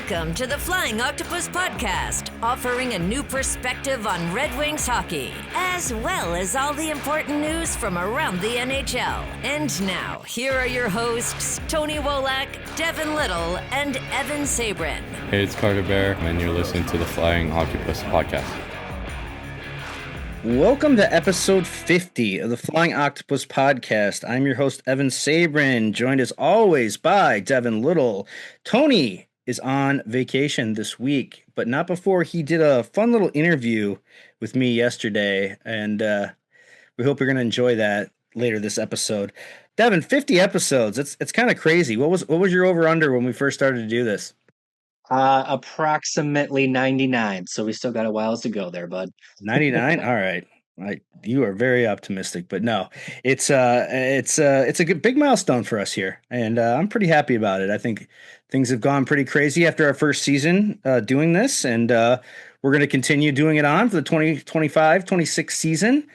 Welcome to the Flying Octopus Podcast, offering a new perspective on Red Wings hockey, as well as all the important news from around the NHL. And now, here are your hosts, Tony Wolak, Devin Little, and Evan Sabrin. Hey, it's Carter Bear, and you're listening to the Flying Octopus Podcast. Welcome to episode 50 of the Flying Octopus Podcast. I'm your host, Evan Sabrin, joined as always by Devin Little. Tony is on vacation this week, but not before he did a fun little interview with me yesterday, and we hope you're going to enjoy that later this episode. Devin, 50 episodes. It's kind of crazy. What was your over-under when we first started to do this? Approximately 99. So we still got a while to go there, bud. 99? All right. You are very optimistic, but no, it's a good big milestone for us here, and I'm pretty happy about it. I think things have gone pretty crazy after our first season doing this, and we're going to continue doing it on for the 2025-26 season.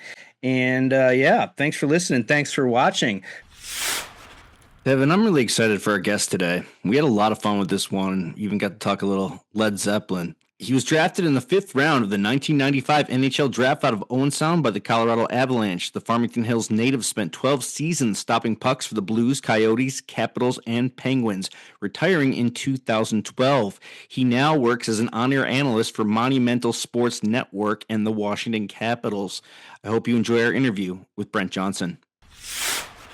And yeah, thanks for listening. Thanks for watching. Devin, I'm really excited for our guest today. We had a lot of fun with this one. Even got to talk a little Led Zeppelin. He was drafted in the 5th round of the 1995 NHL draft out of Owen Sound by the Colorado Avalanche. The Farmington Hills native spent 12 seasons stopping pucks for the Blues, Coyotes, Capitals, and Penguins, retiring in 2012. He now works as an on-air analyst for Monumental Sports Network and the Washington Capitals. I hope you enjoy our interview with Brent Johnson.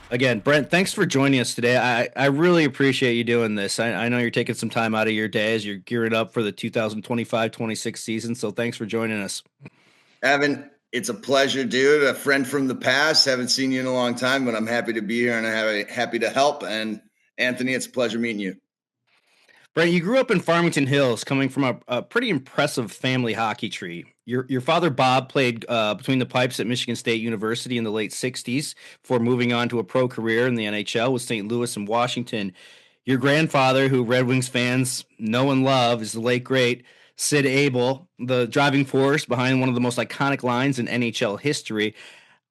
Again, Brent, thanks for joining us today. I really appreciate you doing this. I know you're taking some time out of your day as you're gearing up for the 2025-26 season, so thanks for joining us. Evan, it's a pleasure, dude. A friend from the past. Haven't seen you in a long time, but I'm happy to be here and I'm happy to help. And Anthony, it's a pleasure meeting you. Brent, you grew up in Farmington Hills, coming from a pretty impressive family hockey tree. Your father, Bob, played between the pipes at Michigan State University in the late 60s before moving on to a pro career in the NHL with St. Louis and Washington. Your grandfather, who Red Wings fans know and love, is the late, great Sid Abel, the driving force behind one of the most iconic lines in NHL history.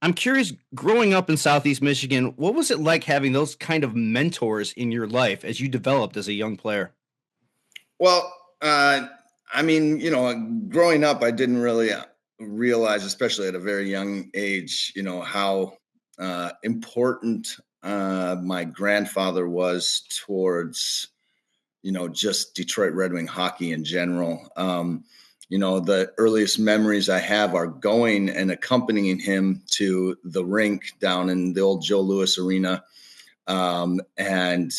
I'm curious, growing up in Southeast Michigan, what was it like having those kind of mentors in your life as you developed as a young player? Well, I mean, growing up, I didn't really realize, especially at a very young age, how important my grandfather was towards, just Detroit Red Wing hockey in general. The earliest memories I have are going and accompanying him to the rink down in the old Joe Louis Arena. And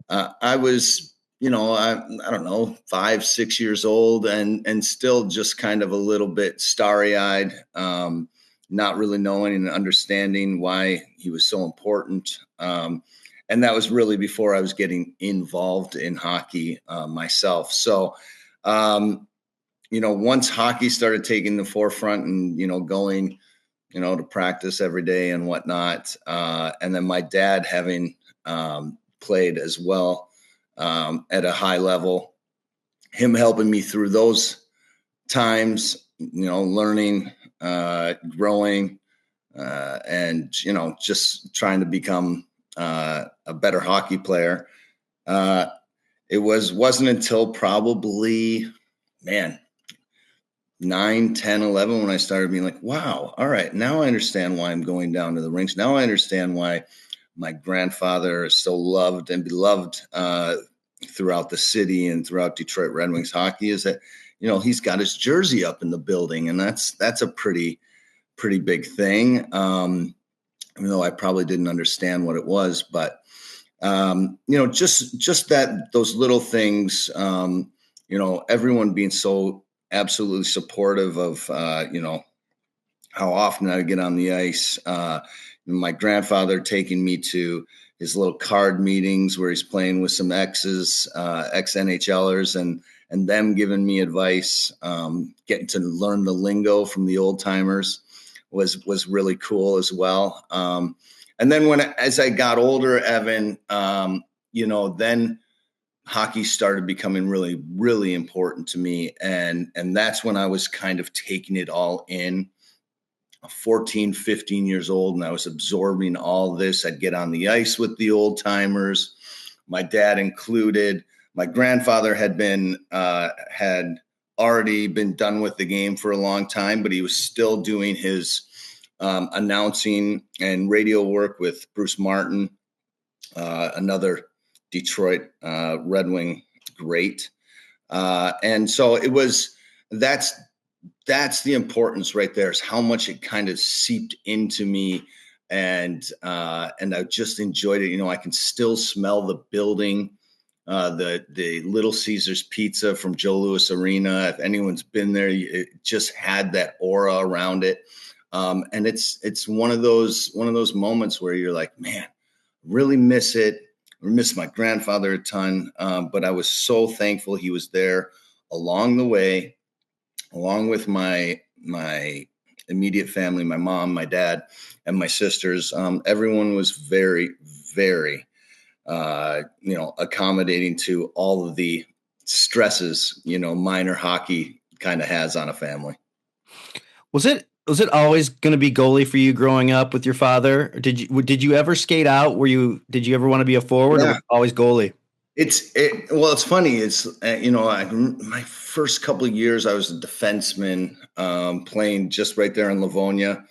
I was, I don't know, 5, 6 years old and still just kind of a little bit starry-eyed, not really knowing and understanding why he was so important. And that was really before I was getting involved in hockey myself. So, once hockey started taking the forefront and, going, to practice every day and whatnot, and then my dad having played as well, at a high level, him helping me through those times, learning, growing, and, just trying to become a better hockey player. It wasn't until probably, 9, 10, 11 when I started being like, wow, all right, now I understand why I'm going down to the rinks. Now I understand why my grandfather is so loved and beloved throughout the city and throughout Detroit Red Wings hockey, is that, he's got his jersey up in the building, and that's a pretty big thing. Even though I probably didn't understand what it was, but just that, those little things, everyone being so absolutely supportive of, how often I get on the ice. My grandfather taking me to his little card meetings where he's playing with some ex-NHLers and them giving me advice, getting to learn the lingo from the old timers was really cool as well. And then as I got older, Evan, then hockey started becoming really, really important to me. And that's when I was kind of taking it all in. 14, 15 years old, and I was absorbing all this. I'd get on the ice with the old timers, my dad included. my grandfather had already been done with the game for a long time, but he was still doing his announcing and radio work with Bruce Martin, another Detroit Red Wing great. And so that's the importance right there, is how much it kind of seeped into me. And I just enjoyed it. I can still smell the building, the Little Caesars pizza from Joe Louis Arena. If anyone's been there, it just had that aura around it. And it's one of those moments where you're like, man, really miss it. I miss my grandfather a ton. But I was so thankful he was there along the way, along with my immediate family, my mom, my dad, and my sisters. Everyone was very, very, accommodating to all of the stresses, minor hockey kind of has on a family. Was it always going to be goalie for you growing up with your father? Or did you ever skate out? Did you ever want to be a forward, or always goalie? It's funny. It's, my first couple of years, I was a defenseman, playing just right there in Livonia.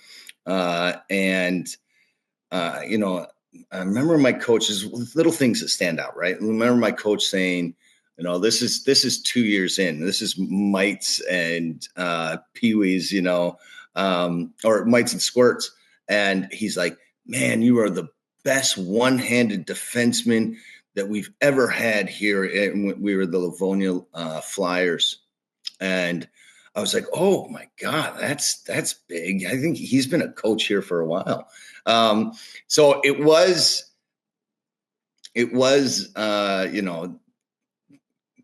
I remember my coaches, little things that stand out, right? I remember my coach saying, this is 2 years in, this is mites and peewees, or mites and squirts. And he's like, man, you are the best one-handed defenseman that we've ever had here. And we were the Livonia Flyers. And I was like, oh my God, that's big. I think he's been a coach here for a while. So it was, a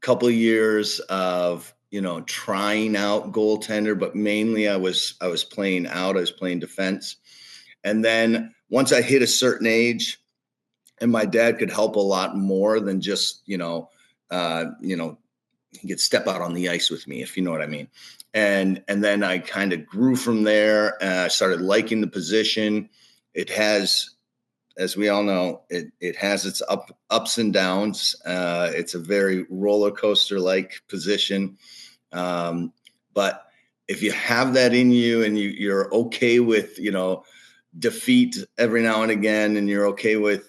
couple of years of, trying out goaltender, but mainly I was playing out. I was playing defense. And then once I hit a certain age, and my dad could help a lot more than just, he could step out on the ice with me, if you know what I mean. And then I kind of grew from there. I started liking the position. It has, as we all know, it has its ups and downs. It's a very roller coaster like position. But if you have that in you and you're okay with, defeat every now and again, and you're okay with,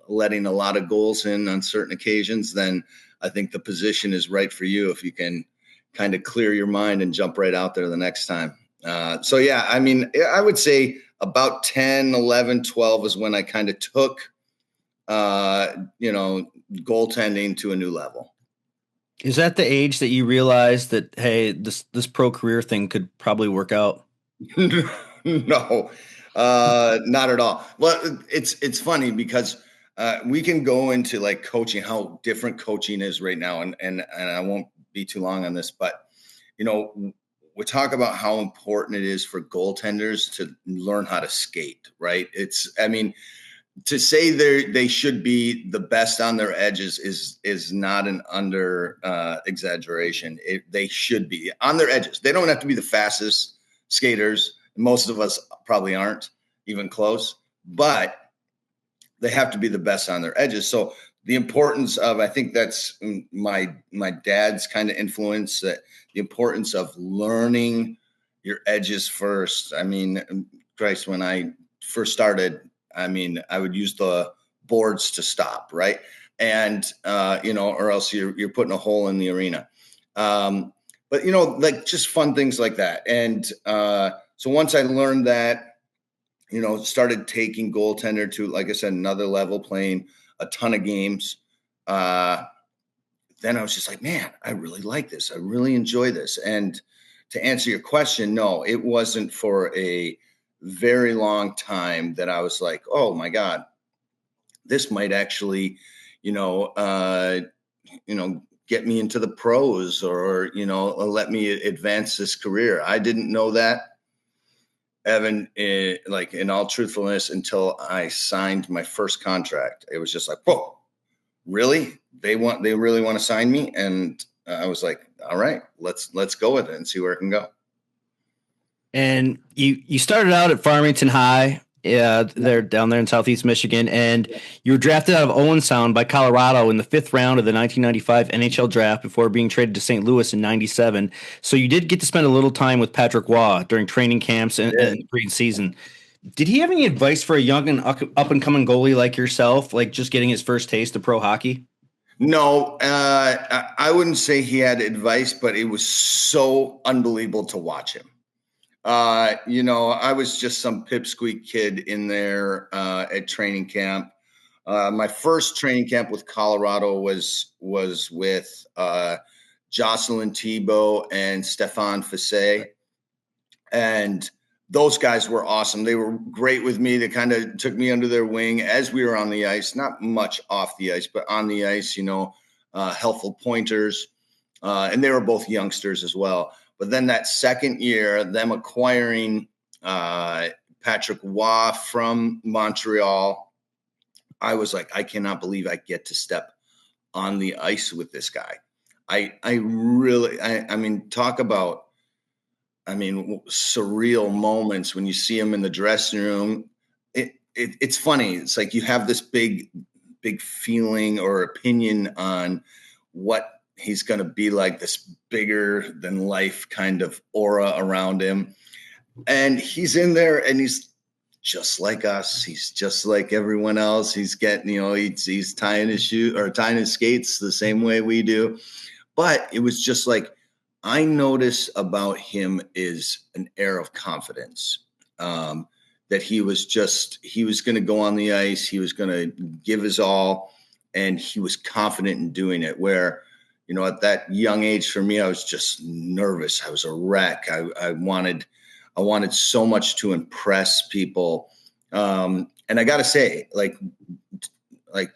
letting a lot of goals in on certain occasions, then I think the position is right for you if you can kind of clear your mind and jump right out there the next time. So, yeah, I mean, I would say about 10, 11, 12 is when I kind of took, goaltending to a new level. Is that the age that you realized that, hey, this pro career thing could probably work out? No, not at all. Well, it's funny because we can go into like coaching, how different coaching is right now. And I won't be too long on this, but, we talk about how important it is for goaltenders to learn how to skate, right? To say they should be the best on their edges is not an under exaggeration. They should be on their edges. They don't have to be the fastest skaters. Most of us probably aren't even close, but they have to be the best on their edges. So the importance of, I think that's my dad's kind of influence, that the importance of learning your edges first. I mean, Christ, when I first started, I would use the boards to stop, right? And, or else you're putting a hole in the arena. But, like just fun things like that. And so once I learned that, started taking goaltender to, like I said, another level, playing a ton of games. Then I was just like, man, I really like this. I really enjoy this. And to answer your question, no, it wasn't for a very long time that I was like, oh my God, this might actually, get me into the pros or, let me advance this career. I didn't know that, Evan, in all truthfulness, until I signed my first contract. It was just like, whoa, really? They really want to sign me? And I was like, all right, let's go with it and see where it can go. And you started out at Farmington High, Yeah, they're down there in Southeast Michigan, and you were drafted out of Owen Sound by Colorado in the 5th round of the 1995 NHL draft before being traded to St. Louis in '97. So you did get to spend a little time with Patrick Waugh during training camps and preseason. Did he have any advice for a young and up and coming goalie like yourself, like just getting his first taste of pro hockey? No, I wouldn't say he had advice, but it was so unbelievable to watch him. I was just some pipsqueak kid in there at training camp. My first training camp with Colorado was with Jocelyn Thibault and Stefan Fissé. And those guys were awesome. They were great with me. They kind of took me under their wing as we were on the ice, not much off the ice, but on the ice, helpful pointers. And they were both youngsters as well. But then that second year, them acquiring Patrick Waugh from Montreal, I was like, I cannot believe I get to step on the ice with this guy. I mean, talk about, surreal moments when you see him in the dressing room. It's funny. It's like you have this big feeling or opinion on what he's going to be like, this bigger than life kind of aura around him. And he's in there and he's just like us. He's just like everyone else. He's getting, he's tying his shoe or tying his skates the same way we do. But it was just like, I notice about him is an air of confidence, that he was going to go on the ice. He was going to give his all, and he was confident in doing it. Where, at that young age for me, I was just nervous. I was a wreck. I wanted so much to impress people. And I got to say, like,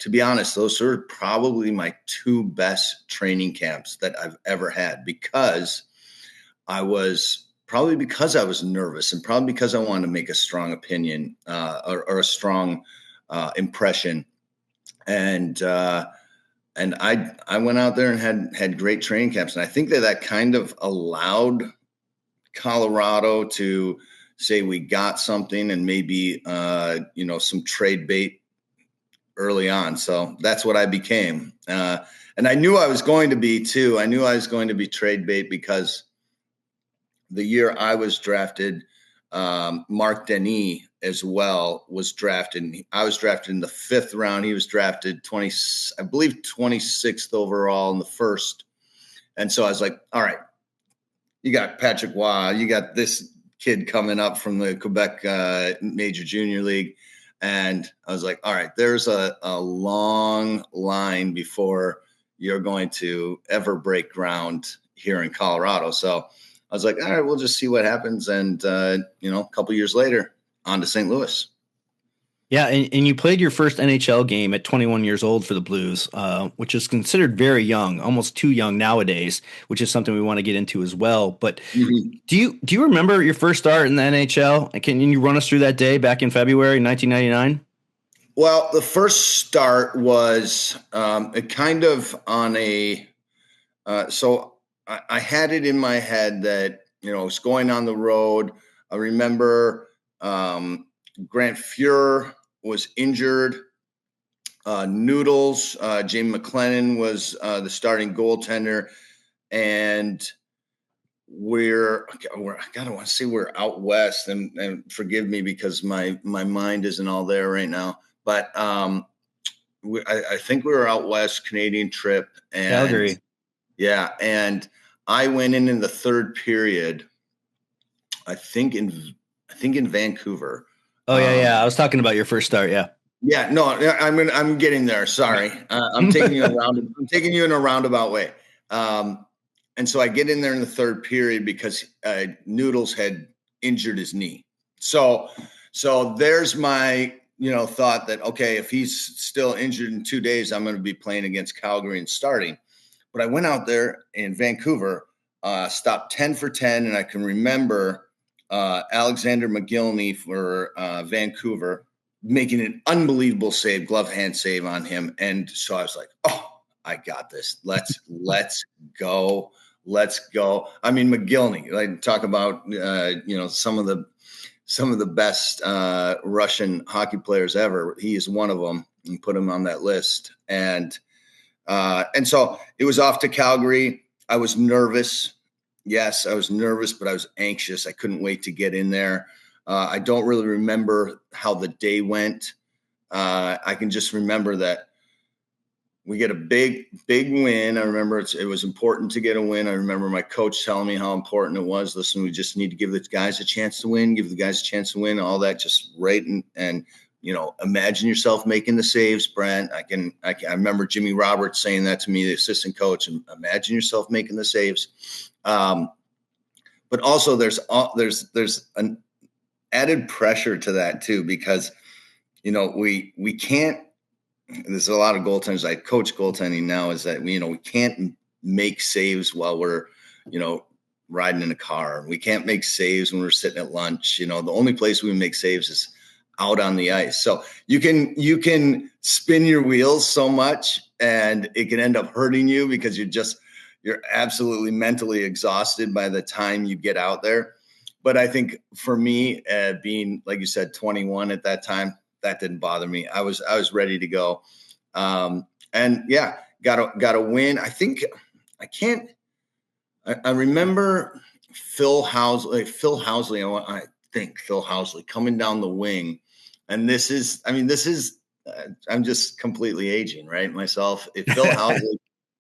to be honest, those are probably my 2 best training camps that I've ever had, because I was nervous, and probably because I wanted to make a strong opinion or a strong impression. And I went out there and had great training camps. And I think that kind of allowed Colorado to say we got something, and maybe, some trade bait early on. So that's what I became. And I knew I was going to be too. I knew I was going to be trade bait, because the year I was drafted, Marc Denis as well was drafted. I was drafted in the 5th round. He was drafted 26th overall in the 1st. And so I was like, all right, you got Patrick Waugh, you got this kid coming up from the Quebec Major Junior League. And I was like, all right, there's a long line before you're going to ever break ground here in Colorado. So I was like, all right, we'll just see what happens. And, a couple years later, on to St. Louis. Yeah, and you played your first NHL game at 21 years old for the Blues, which is considered very young, almost too young nowadays, which is something we want to get into as well. But do you remember your first start in the NHL? Can you run us through that day back in February 1999? Well, the first start was kind of on a so I had it in my head that, I was going on the road. I remember Grant Fuhr was injured. Noodles, Jamie McLennan was the starting goaltender, and I gotta want to say we're out west, and forgive me because my mind isn't all there right now. But I think we were out west, Canadian trip, and Calgary. Yeah, and I went in the 3rd period. I think in Vancouver. Oh yeah. I was talking about your first start. Yeah. Yeah. No, I'm getting there. Sorry, I'm taking you around. I'm taking you in a roundabout way. And so I get in there in the 3rd period because Noodles had injured his knee. So there's my thought that, okay, if he's still injured in 2 days, I'm going to be playing against Calgary and starting. But I went out there in Vancouver, stopped 10 for 10, and I can remember Alexander McGillney for Vancouver making an unbelievable save, glove hand save on him. And so I was like, oh, I got this. Let's go. I mean, McGillney, like talk about, some of the some of the best Russian hockey players ever. He is one of them, and put him on that list. And so it was off to Calgary. I was nervous. Yes, I was nervous, but I was anxious. I couldn't wait to get in there. I don't really remember how the day went. I can just remember that we get a big win. I remember it was important to get a win. I remember my coach telling me how important it was. Listen, we just need to give the guys a chance to win, all that, just right. And imagine yourself making the saves, Brent. I remember Jimmy Roberts saying that to me, the assistant coach, and imagine yourself making the saves. But also there's an added pressure to that too, because, we can't. There's a lot of goaltenders. I coach goaltending now. Is that we can't make saves while we're riding in a car. We can't make saves when we're sitting at lunch. The only place we make saves is out on the ice. So you can spin your wheels so much, and it can end up hurting you because you're absolutely mentally exhausted by the time you get out there. But I think for me, being, like you said, 21 at that time, that didn't bother me. I was ready to go. And yeah, got a win. I think I remember Phil Housley, I think Phil Housley coming down the wing. And this is I'm just completely aging, right? Myself, Phil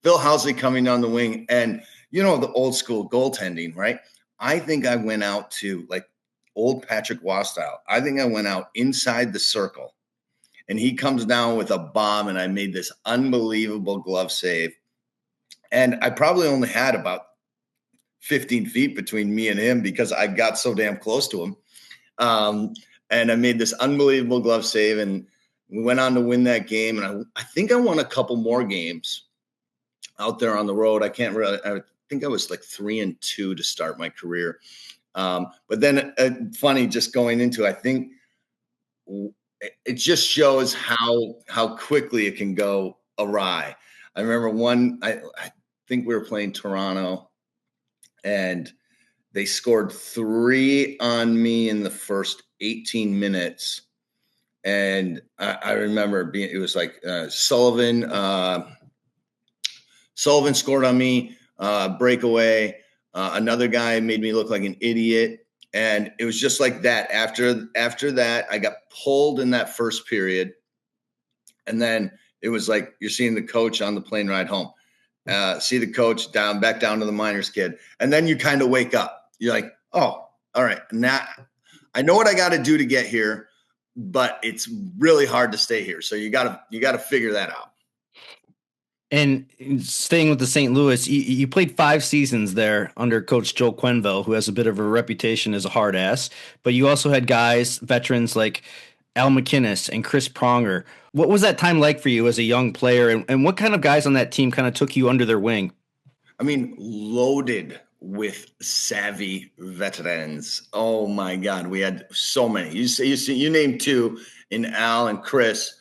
Housley coming down the wing, and the old school goaltending, right? I think I went out to like old Patrick Waugh style. I think I went out inside the circle, and he comes down with a bomb, and I made this unbelievable glove save. And I probably only had about 15 feet between me and him because I got so damn close to him. And I made this unbelievable glove save, and we went on to win that game. And I think I won a couple more games out there on the road. I think I was like 3-2 to start my career. But then funny, just going into, I think it just shows how quickly it can go awry. I remember I think we were playing Toronto, and they scored 3 on me in the first 18 minutes. And I remember it was like Sullivan scored on me, breakaway. Another guy made me look like an idiot. And it was just like that. After that, I got pulled in that first period. And then it was like you're seeing the coach on the plane ride home. See the coach back down to the minors kid. And then you kind of wake up. You're like, oh, all right. Now I know what I got to do to get here, but it's really hard to stay here. So you got to figure that out. And staying with the St. Louis, you played 5 seasons there under Coach Joe Quenneville, who has a bit of a reputation as a hard ass. But you also had veterans like Al McInnes and Chris Pronger. What was that time like for you as a young player? And what kind of guys on that team kind of took you under their wing? I mean, loaded with savvy veterans. Oh my God, we had so many. You named 2 in Al and Chris,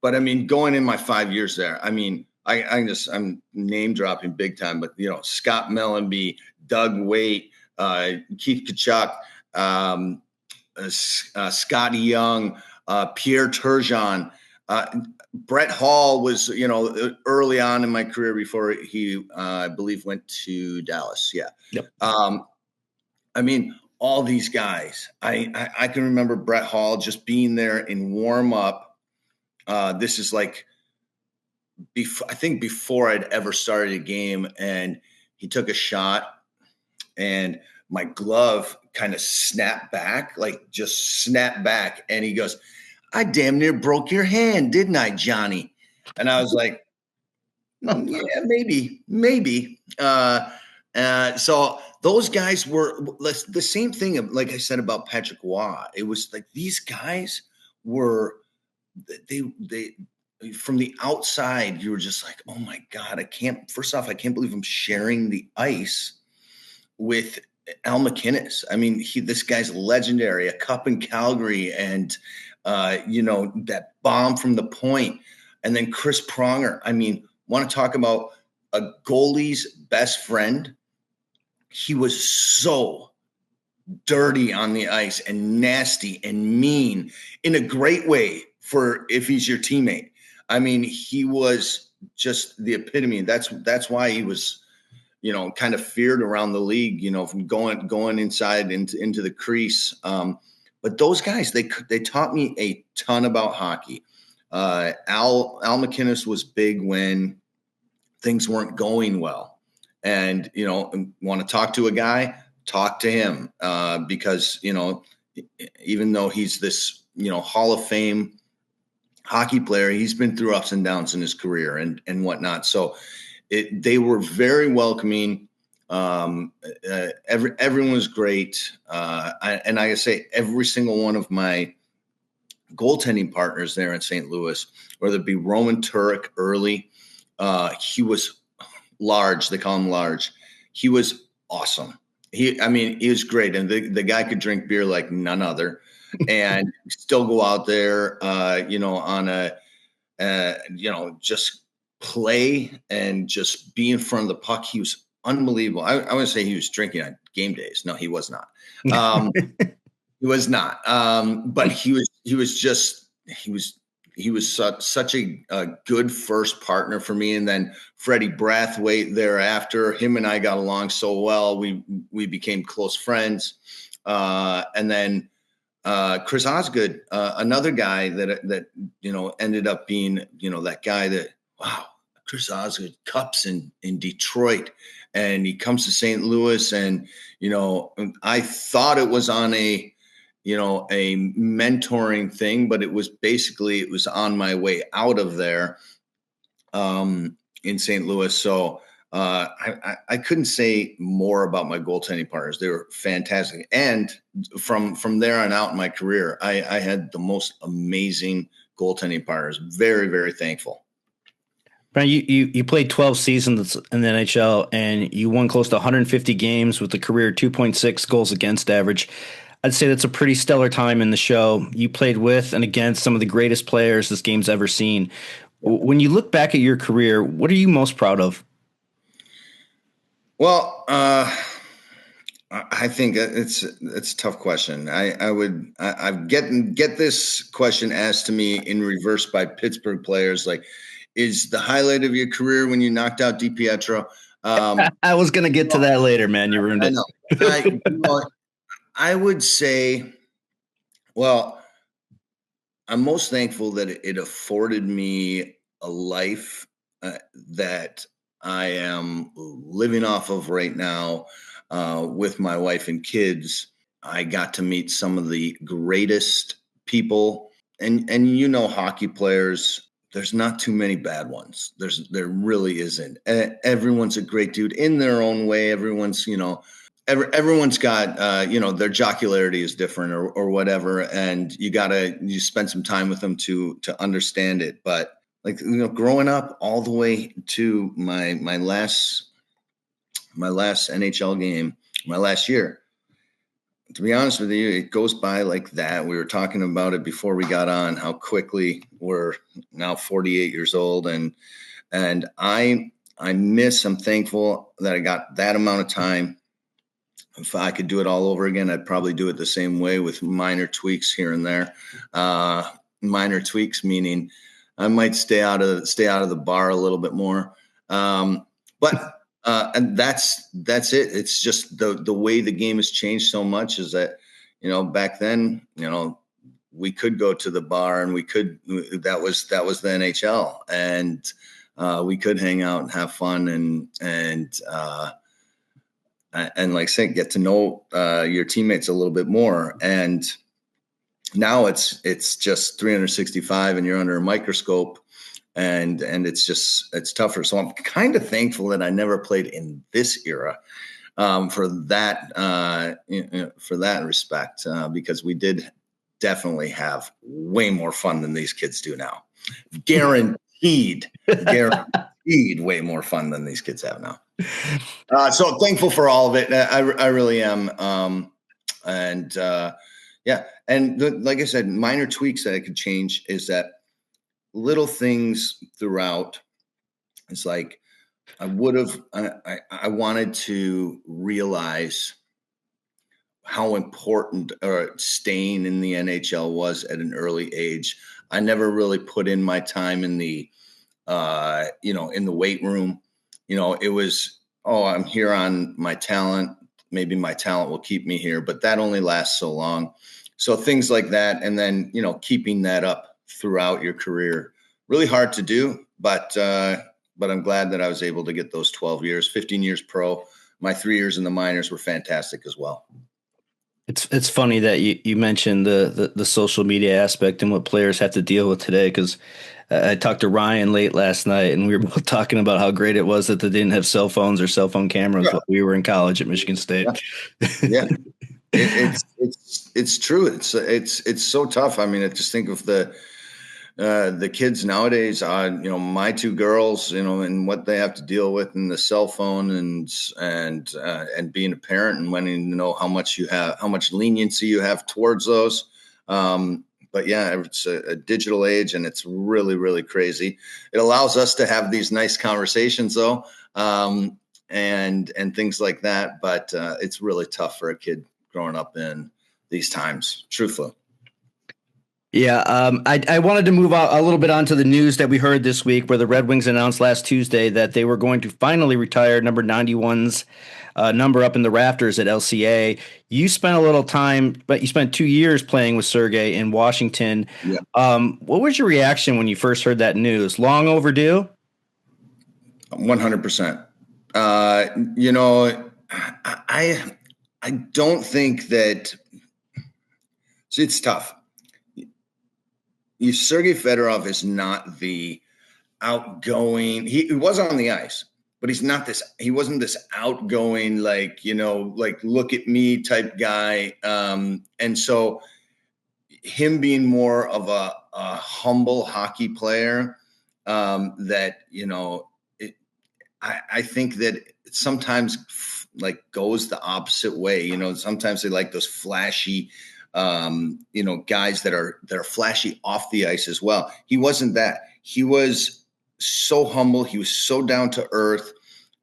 but I mean, going in my 5 years there, I mean, I'm name dropping big time, but Scott Mellenby, Doug Waite, Keith Tkachuk, Scotty Young, Pierre Turgeon, Brett Hall was, early on in my career before he, I believe, went to Dallas. Yeah. Yep. I mean, all these guys. I can remember Brett Hall just being there in warm up. This is like, before I'd ever started a game, and he took a shot, and my glove kind of snapped back, and he goes, "I damn near broke your hand, didn't I, Johnny?" And I was like, "Yeah, maybe." So those guys were the same thing. Like I said about Patrick Waugh, it was like these guys were they from the outside, you were just like, oh my God, I can't believe I'm sharing the ice with Al McInnes. I mean, this guy's legendary, a cup in Calgary, and that bomb from the point. And then Chris Pronger. I mean, want to talk about a goalie's best friend? He was so dirty on the ice and nasty and mean in a great way for if he's your teammate. I mean, he was just the epitome. That's why he was, kind of feared around the league, from going inside into the crease. But those guys, they taught me a ton about hockey. Al McInnes was big when things weren't going well, and want to talk to a guy, talk to him, because even though he's this Hall of Fame hockey player, he's been through ups and downs in his career and whatnot. So they were very welcoming. Everyone was great. And I say every single one of my goaltending partners there in St. Louis, whether it be Roman Turek early, he was large. They call him large. He was awesome. He was great. And the guy could drink beer like none other and still go out there, on a, just play and just be in front of the puck. He was unbelievable. I would say he was drinking on game days. No, he was not. He was not. But he was such a good first partner for me. And then Freddie Brathwaite thereafter, him and I got along so well. We became close friends. And then Chris Osgood, another guy that ended up being, that guy that, wow, Chris Osgood, Cups in Detroit. And he comes to St. Louis, and, I thought it was on a mentoring thing, but it was on my way out of there in St. Louis. So I couldn't say more about my goaltending partners. They were fantastic. And from there on out in my career, I had the most amazing goaltending partners. Very, very thankful. Brent, you played 12 seasons in the NHL, and you won close to 150 games with a career 2.6 goals against average. I'd say that's a pretty stellar time in the show. You played with and against some of the greatest players this game's ever seen. When you look back at your career, what are you most proud of? Well, I think it's a tough question. I get this question asked to me in reverse by Pittsburgh players. Like, is the highlight of your career when you knocked out DiPietro? I was going to get to that later, man. You ruined it. I know. I would say, well, I'm most thankful that it afforded me a life that I am living off of right now with my wife and kids. I got to meet some of the greatest people, and hockey players. There's not too many bad ones. There really isn't. Everyone's a great dude in their own way. Everyone's everyone's got their jocularity is different or whatever, and you spend some time with them to understand it. But growing up all the way to my last NHL game, my last year, to be honest with you, it goes by like that. We were talking about it before we got on, how quickly we're now 48 years old. And I'm thankful that I got that amount of time. If I could do it all over again, I'd probably do it the same way with minor tweaks here and there. Minor tweaks, meaning I might stay out of the bar a little bit more. And that's it. It's just the way the game has changed so much is that, back then, we could go to the bar and that was the NHL, and we could hang out and have fun and like I said, get to know your teammates a little bit more. And now it's just 365 and you're under a microscope. And it's tougher. So I'm kind of thankful that I never played in this era for that respect, because we did definitely have way more fun than these kids do now. Guaranteed way more fun than these kids have now. So I'm thankful for all of it. I really am. Yeah. And like I said, minor tweaks that I could change is that little things throughout. It's like I wanted to realize how important staying in the NHL was at an early age. I never really put in my time in the, in the weight room. It was, I'm here on my talent. Maybe my talent will keep me here, but that only lasts so long. So things like that. And then, keeping that up throughout your career, really hard to do, but I'm glad that I was able to get those 12 years, 15 years pro. My 3 years in the minors were fantastic as well. It's funny that you mentioned the social media aspect and what players have to deal with today, because I talked to Ryan late last night and we were both talking about how great it was that they didn't have cell phones or cell phone cameras when we were in college at Michigan State. Yeah. It's true. It's so tough. I mean, I just think of the kids nowadays, my 2 girls, and what they have to deal with in the cell phone and being a parent and wanting to know how much leniency you have towards those. But yeah, it's a digital age and it's really, really crazy. It allows us to have these nice conversations though. And things like that. But it's really tough for a kid growing up in these times, truthfully. Yeah, I wanted to move out a little bit onto the news that we heard this week, where the Red Wings announced last Tuesday that they were going to finally retire number 91's number up in the rafters at LCA. You spent a little time, but you spent 2 years playing with Sergei in Washington. Yeah. What was your reaction when you first heard that news? Long overdue? 100%. I don't think that. See, it's tough. Sergei Fedorov is not the outgoing. He was on the ice, but he wasn't this outgoing, like look at me type guy. And so him being more of a humble hockey player, I think that it sometimes goes the opposite way. Sometimes they like those flashy, guys that are flashy off the ice as well. He wasn't that. He was so humble. He was so down to earth.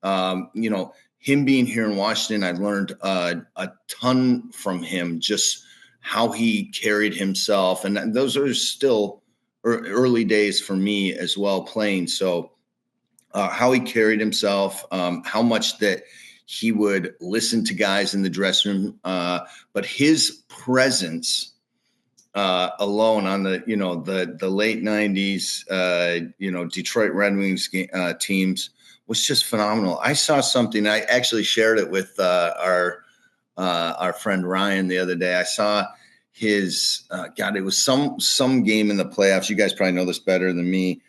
Him being here in Washington, I learned a ton from him, just how he carried himself. And those are still early days for me as well playing. So how he carried himself, how much that he would listen to guys in the dressing room, but his presence alone on the late 90s, Detroit Red Wings teams was just phenomenal. I saw something. I actually shared it with our friend Ryan the other day. I saw his it was some game in the playoffs. You guys probably know this better than me.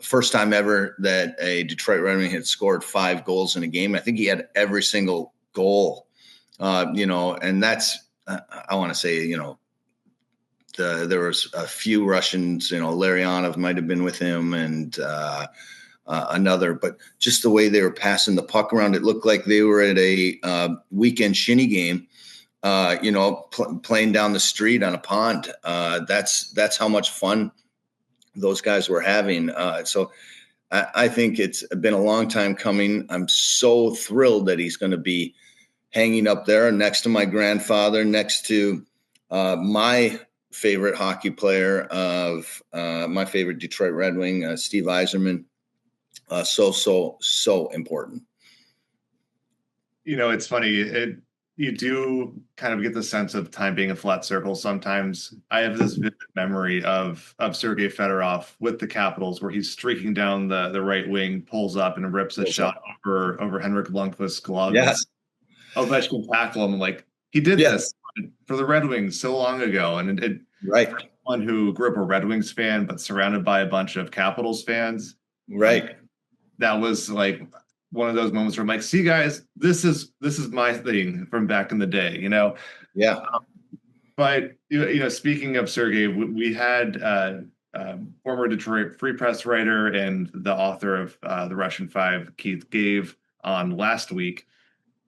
First time ever that a Detroit Red Wing had scored 5 goals in a game. I think he had every single goal, and that's, I want to say, there was a few Russians, Larionov might've been with him and another, but just the way they were passing the puck around, it looked like they were at a weekend shinny game, playing down the street on a pond. That's how much fun those guys were having. So I think it's been a long time coming. I'm so thrilled that he's going to be hanging up there next to my grandfather, next to my favorite hockey player of my favorite Detroit Red Wing, Steve Yzerman. So important. It's funny. You do kind of get the sense of time being a flat circle. Sometimes I have this vivid memory of Sergei Fedorov with the Capitals, where he's streaking down the right wing, pulls up and rips a shot over Henrik Lundqvist's glove. Yes. Ovechkin tackle him. Like, he did this for the Red Wings so long ago. And right. One who grew up a Red Wings fan, but surrounded by a bunch of Capitals fans. Right. That was like one of those moments where I'm like, see guys, this is my thing from back in the day, Yeah. But speaking of Sergei, we had former Detroit Free Press writer and the author of The Russian Five, Keith Gave, on last week.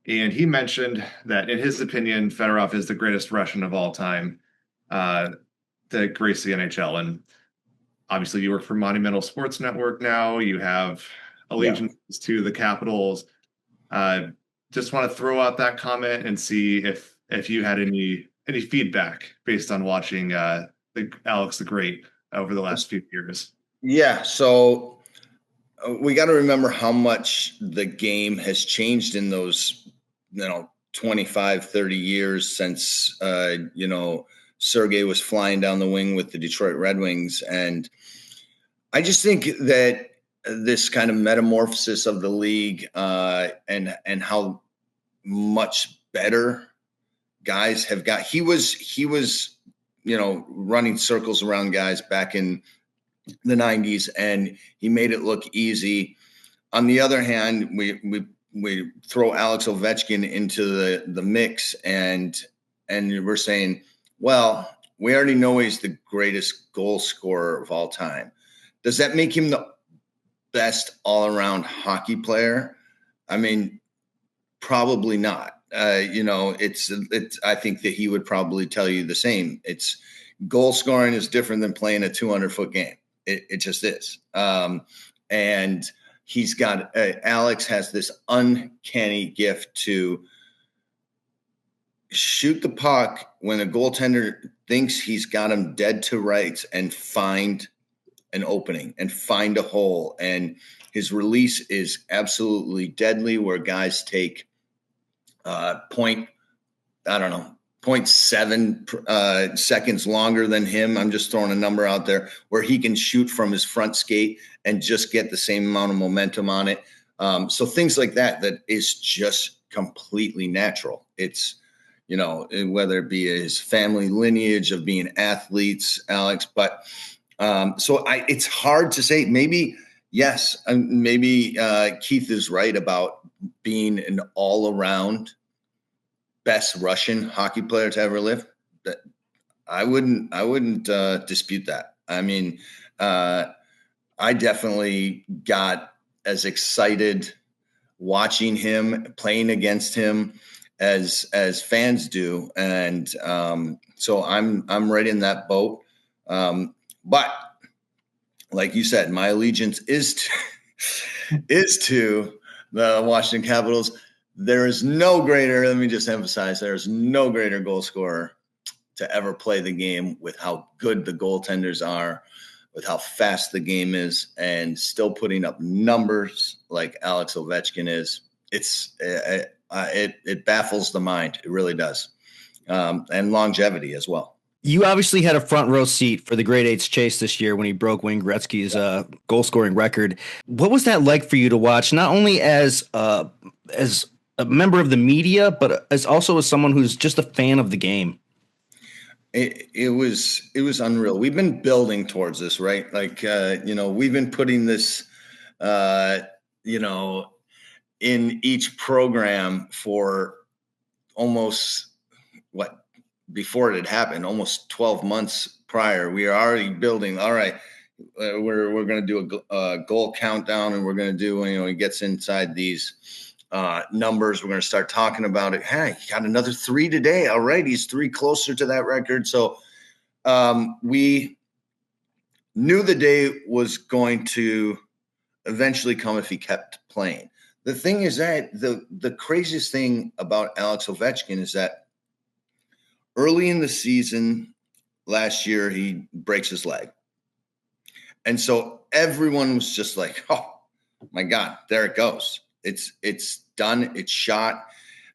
And he mentioned that in his opinion, Fedorov is the greatest Russian of all time to grace the NHL. And obviously you work for Monumental Sports Network now. You have allegiance to the Capitals. Just want to throw out that comment and see if if you had any feedback based on watching Alex the Great over the last few years. Yeah, so we got to remember how much the game has changed in those 25, 30 years since Sergei was flying down the wing with the Detroit Red Wings. And I just think that this kind of metamorphosis of the league and how much better guys have got. He was running circles around guys back in the 90s, and he made it look easy. On the other hand, we throw Alex Ovechkin into the mix, and we're saying, well, we already know he's the greatest goal scorer of all time. Does that make him the best all-around hockey player? I mean, probably not. I think that he would probably tell you the same. It's goal scoring is different than playing a 200-foot game. It just is. And he's got Alex has this uncanny gift to shoot the puck when a goaltender thinks he's got him dead to rights and find an opening and find a hole. And his release is absolutely deadly, where guys take 0.7 seconds longer than him. I'm just throwing a number out there, where he can shoot from his front skate and just get the same amount of momentum on it. So things like that is just completely natural. It's, whether it be his family lineage of being athletes, Alex, but it's hard to say. Maybe, yes, maybe Keith is right about being an all-around best Russian hockey player to ever live. That I wouldn't dispute that. I mean, I definitely got as excited watching him, playing against him, as fans do, and so I'm right in that boat. But like you said, my allegiance is to the Washington Capitals. There is no greater, let me just emphasize, there is no greater goal scorer to ever play the game with how good the goaltenders are, with how fast the game is, and still putting up numbers like Alex Ovechkin is. It baffles the mind. It really does. And longevity as well. You obviously had a front row seat for the Great Eight's chase this year when he broke Wayne Gretzky's goal scoring record. What was that like for you to watch, not only as a member of the media, but as also as someone who's just a fan of the game? It was unreal. We've been building towards this, right? Like, we've been putting this, in each program for almost before it had happened, almost 12 months prior. We are already building. All right, we're going to do a goal countdown, and we're going to do, he gets inside these numbers. We're going to start talking about it. Hey, he got another 3 today. All right, he's 3 closer to that record. So we knew the day was going to eventually come if he kept playing. The thing is that the craziest thing about Alex Ovechkin is that early in the season last year, he breaks his leg. And so everyone was just like, oh my God, there it goes. It's done. It's shot.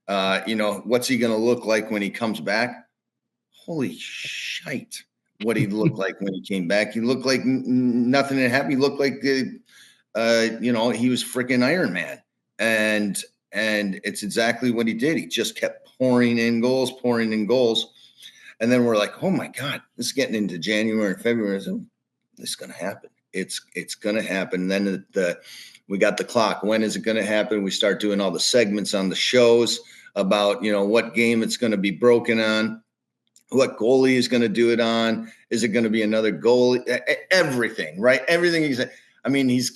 What's he going to look like when he comes back? Holy shite. What he looked like when he came back. He looked like nothing had happened. He looked like, he was freaking Iron Man. And it's exactly what he did. He just kept pouring in goals. And then we're like, oh my God, this is getting into January and February. So this is going to happen. It's going to happen. And then we got the clock. When is it going to happen? We start doing all the segments on the shows about, what game it's going to be broken on, what goalie is going to do it on. Is it going to be another goalie? Everything, right? Everything he's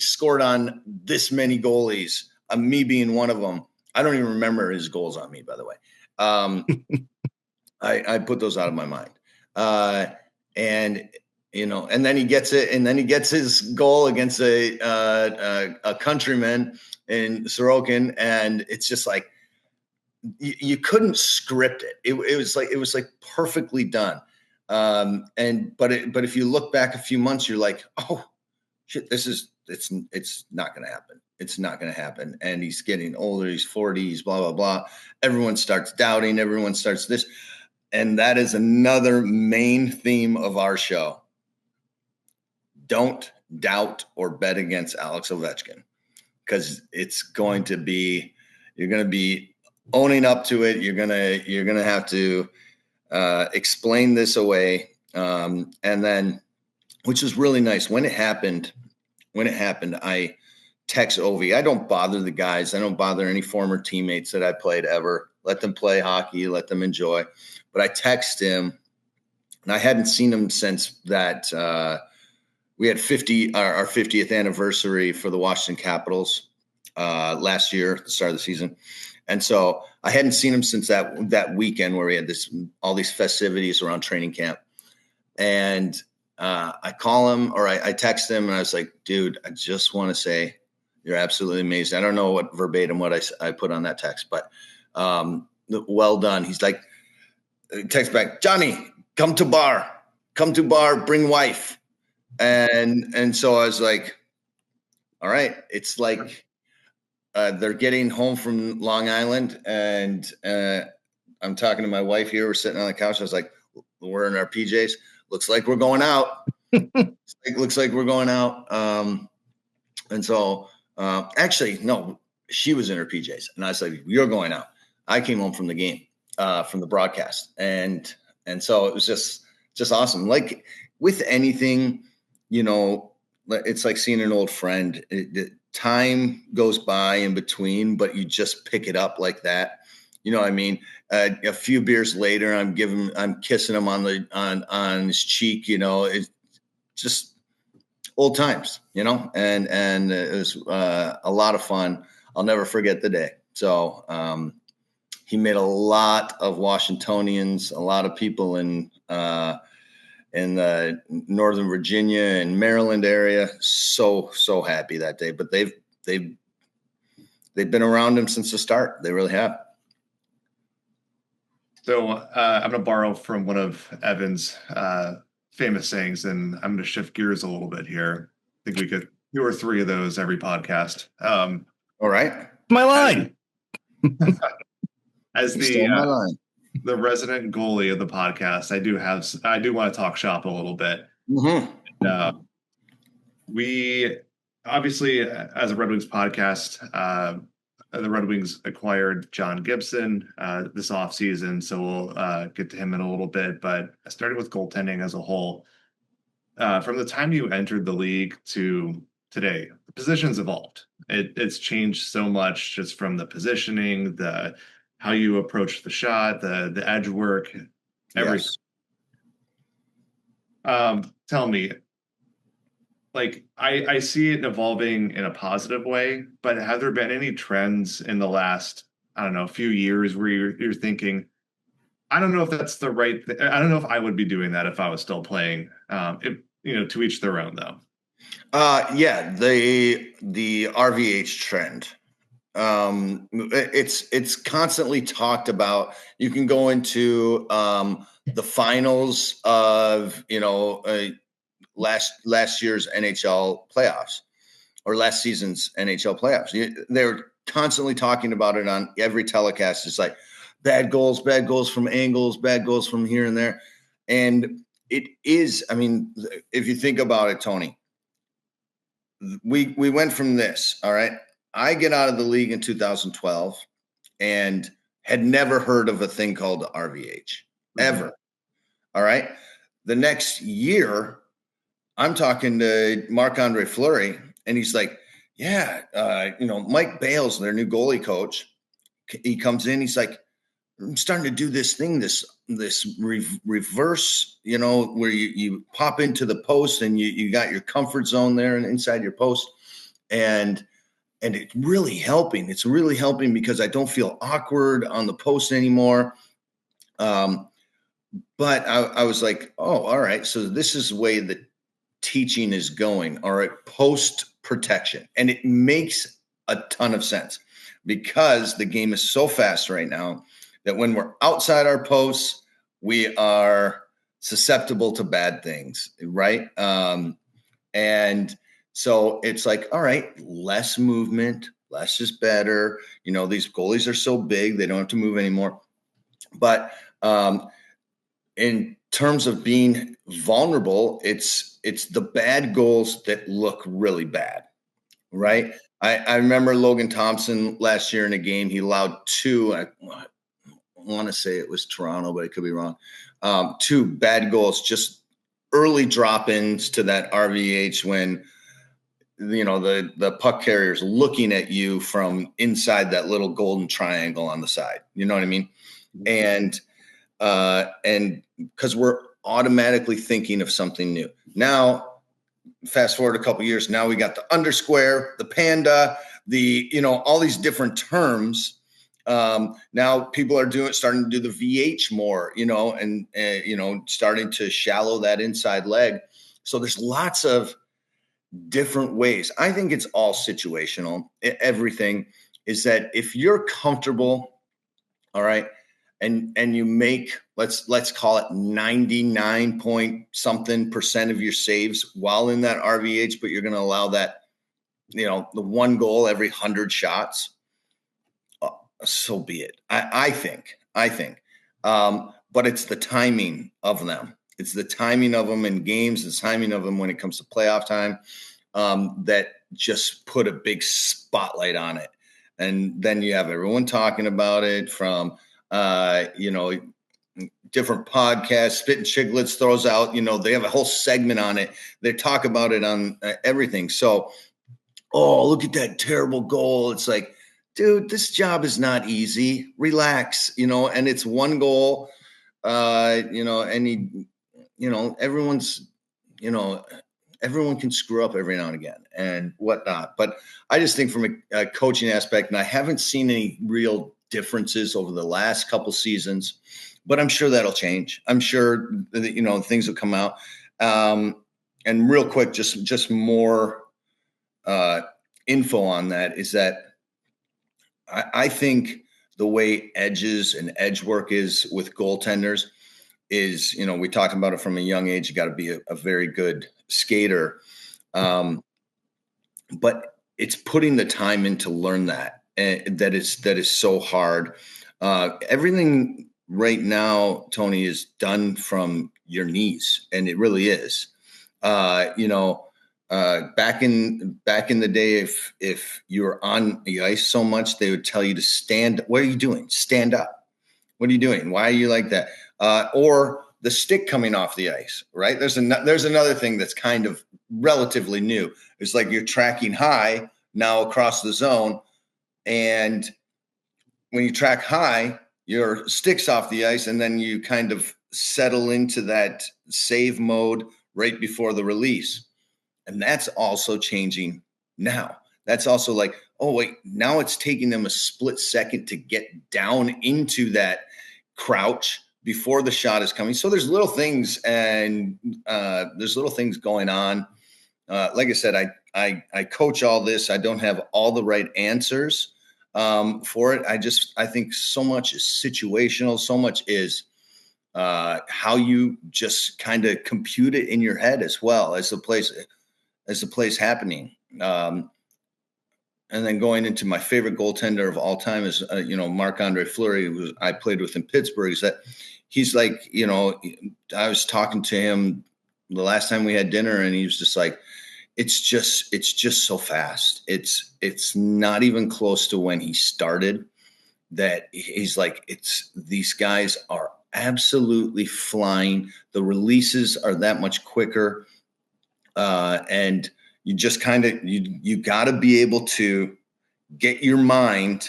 scored on this many goalies, me being one of them. I don't even remember his goals on me, by the way. I put those out of my mind. And then he gets it, and then he gets his goal against a countryman in Sorokin. And it's just like, you couldn't script it. It was like perfectly done. But if you look back a few months, you're like, oh shit, it's not going to happen. It's not going to happen. And he's getting older. He's 40. He's blah, blah, blah. Everyone starts doubting. Everyone starts this. And that is another main theme of our show. Don't doubt or bet against Alex Ovechkin, because it's going to be, you're going to be owning up to it. You're going to have to explain this away. And then, which is really nice. When it happened, I text Ovi. I don't bother the guys. I don't bother any former teammates that I played ever. Let them play hockey, let them enjoy. But I text him, and I hadn't seen him since that we had our 50th anniversary for the Washington Capitals last year at the start of the season. And so I hadn't seen him since that weekend where we had all these festivities around training camp. And I call him, or I text him, and I was like, dude, I just want to say you're absolutely amazing. I don't know what verbatim I put on that text, but well done. He's like, text back, Johnny, come to bar, bring wife. And so I was like, all right, it's like they're getting home from Long Island, and I'm talking to my wife here. We're sitting on the couch. I was like, we're in our PJs. Looks like we're going out. Looks like we're going out. And so actually, no, she was in her PJs, and I was like, you're going out. I came home from the game, from the broadcast. And so it was just awesome. Like with anything, it's like seeing an old friend. Time goes by in between, but you just pick it up like that. You know what I mean? A few beers later, I'm kissing him on his cheek. It's just old times, and it was a lot of fun. I'll never forget the day. So he made a lot of Washingtonians, a lot of people in the Northern Virginia and Maryland area so happy that day. But they've been around him since the start. They really have. So I'm going to borrow from one of Evan's famous sayings, and I'm going to shift gears a little bit here. I think we could 2 or 3 of those every podcast. All right. My line. As the resident goalie of the podcast, I do want to talk shop a little bit. Mm-hmm. We obviously, as a Red Wings podcast, the Red Wings acquired John Gibson this offseason, so we'll get to him in a little bit. But starting with goaltending as a whole, from the time you entered the league to today, the position's evolved. It's changed so much, just from the positioning, how you approach the shot, the edge work, everything. Yes. Tell me, like, I see it evolving in a positive way, but have there been any trends in the last, I don't know, few years where you're thinking, I don't know if that's the right thing. I don't know if I would be doing that if I was still playing. To each their own, though. Yeah, the RVH trend. It's constantly talked about. You can go into the finals of last year's NHL playoffs, or last season's NHL playoffs. They're constantly talking about it on every telecast. It's like bad goals from angles, bad goals from here and there. And it is, I mean, if you think about it, Tony, we went from this. All right. I get out of the league in 2012 and had never heard of a thing called RVH ever. All right. The next year, I'm talking to Marc-Andre Fleury, and he's like, yeah, Mike Bales, their new goalie coach, he comes in, he's like, I'm starting to do this thing, this reverse, where you pop into the post and you got your comfort zone there and inside your post. And it's really helping. It's really helping because I don't feel awkward on the post anymore. But I was like, oh, all right. So this is the way that teaching is going. All right. Post protection. And it makes a ton of sense. because the game is so fast right now that when we're outside our posts, we are susceptible to bad things, right? And so it's like, all right, less movement, less is better. These goalies are so big, they don't have to move anymore. But in terms of being vulnerable, it's the bad goals that look really bad, right? I remember Logan Thompson last year in a game, he allowed two, I want to say it was Toronto, but I could be wrong. Two bad goals, just early drop-ins to that RVH when, the puck carrier's looking at you from inside that little golden triangle on the side. You know what I mean? And because we're automatically thinking of something new. Now, fast forward a couple of years, now we got the undersquare, the panda, all these different terms. Now people are starting to do the VH more, and starting to shallow that inside leg. So there's lots of different ways. I think it's all situational. Everything is that if you're comfortable, all right, and you make, let's call it 99 point something % of your saves while in that RVH, but you're going to allow that, the one goal every 100 shots. So be it. I think, but it's the timing of them. It's the timing of them in games, the timing of them when it comes to playoff time, that just put a big spotlight on it. And then you have everyone talking about it from, different podcasts. Spit and Chicklets throws out, they have a whole segment on it. They talk about it on everything. So, look at that terrible goal. It's like, dude, this job is not easy. Relax, and it's one goal, and everyone's, everyone can screw up every now and again and whatnot. But I just think from a coaching aspect, and I haven't seen any real differences over the last couple seasons, but I'm sure that'll change. I'm sure that, things will come out. And real quick, just more info on that is that I think the way edges and edge work is with goaltenders is, we talked about it from a young age. You got to be a very good skater. But it's putting the time in to learn that. And that is so hard. Everything right now, Tony, is done from your knees, and it really is. Back in the day, if you were on the ice so much, they would tell you to stand. What are you doing? Stand up. What are you doing? Why are you like that? Or the stick coming off the ice, right? There's another thing that's kind of relatively new. It's like you're tracking high now across the zone. And when you track high, your stick's off the ice, and then you kind of settle into that save mode right before the release. And that's also changing now. That's also like, oh, wait, now it's taking them a split second to get down into that crouch before the shot is coming. So there's little things, and there's little things going on. Like I said, I coach all this. I don't have all the right answers for it. I think so much is situational. So much is how you just kind of compute it in your head as well as the plays happening. And then going into my favorite goaltender of all time is, Marc-Andre Fleury, who I played with in Pittsburgh. Is that he's like, I was talking to him the last time we had dinner, and he was just like, it's just so fast. It's not even close to when he started. That he's like, these guys are absolutely flying. The releases are that much quicker. And you just kind of, you got to be able to get your mind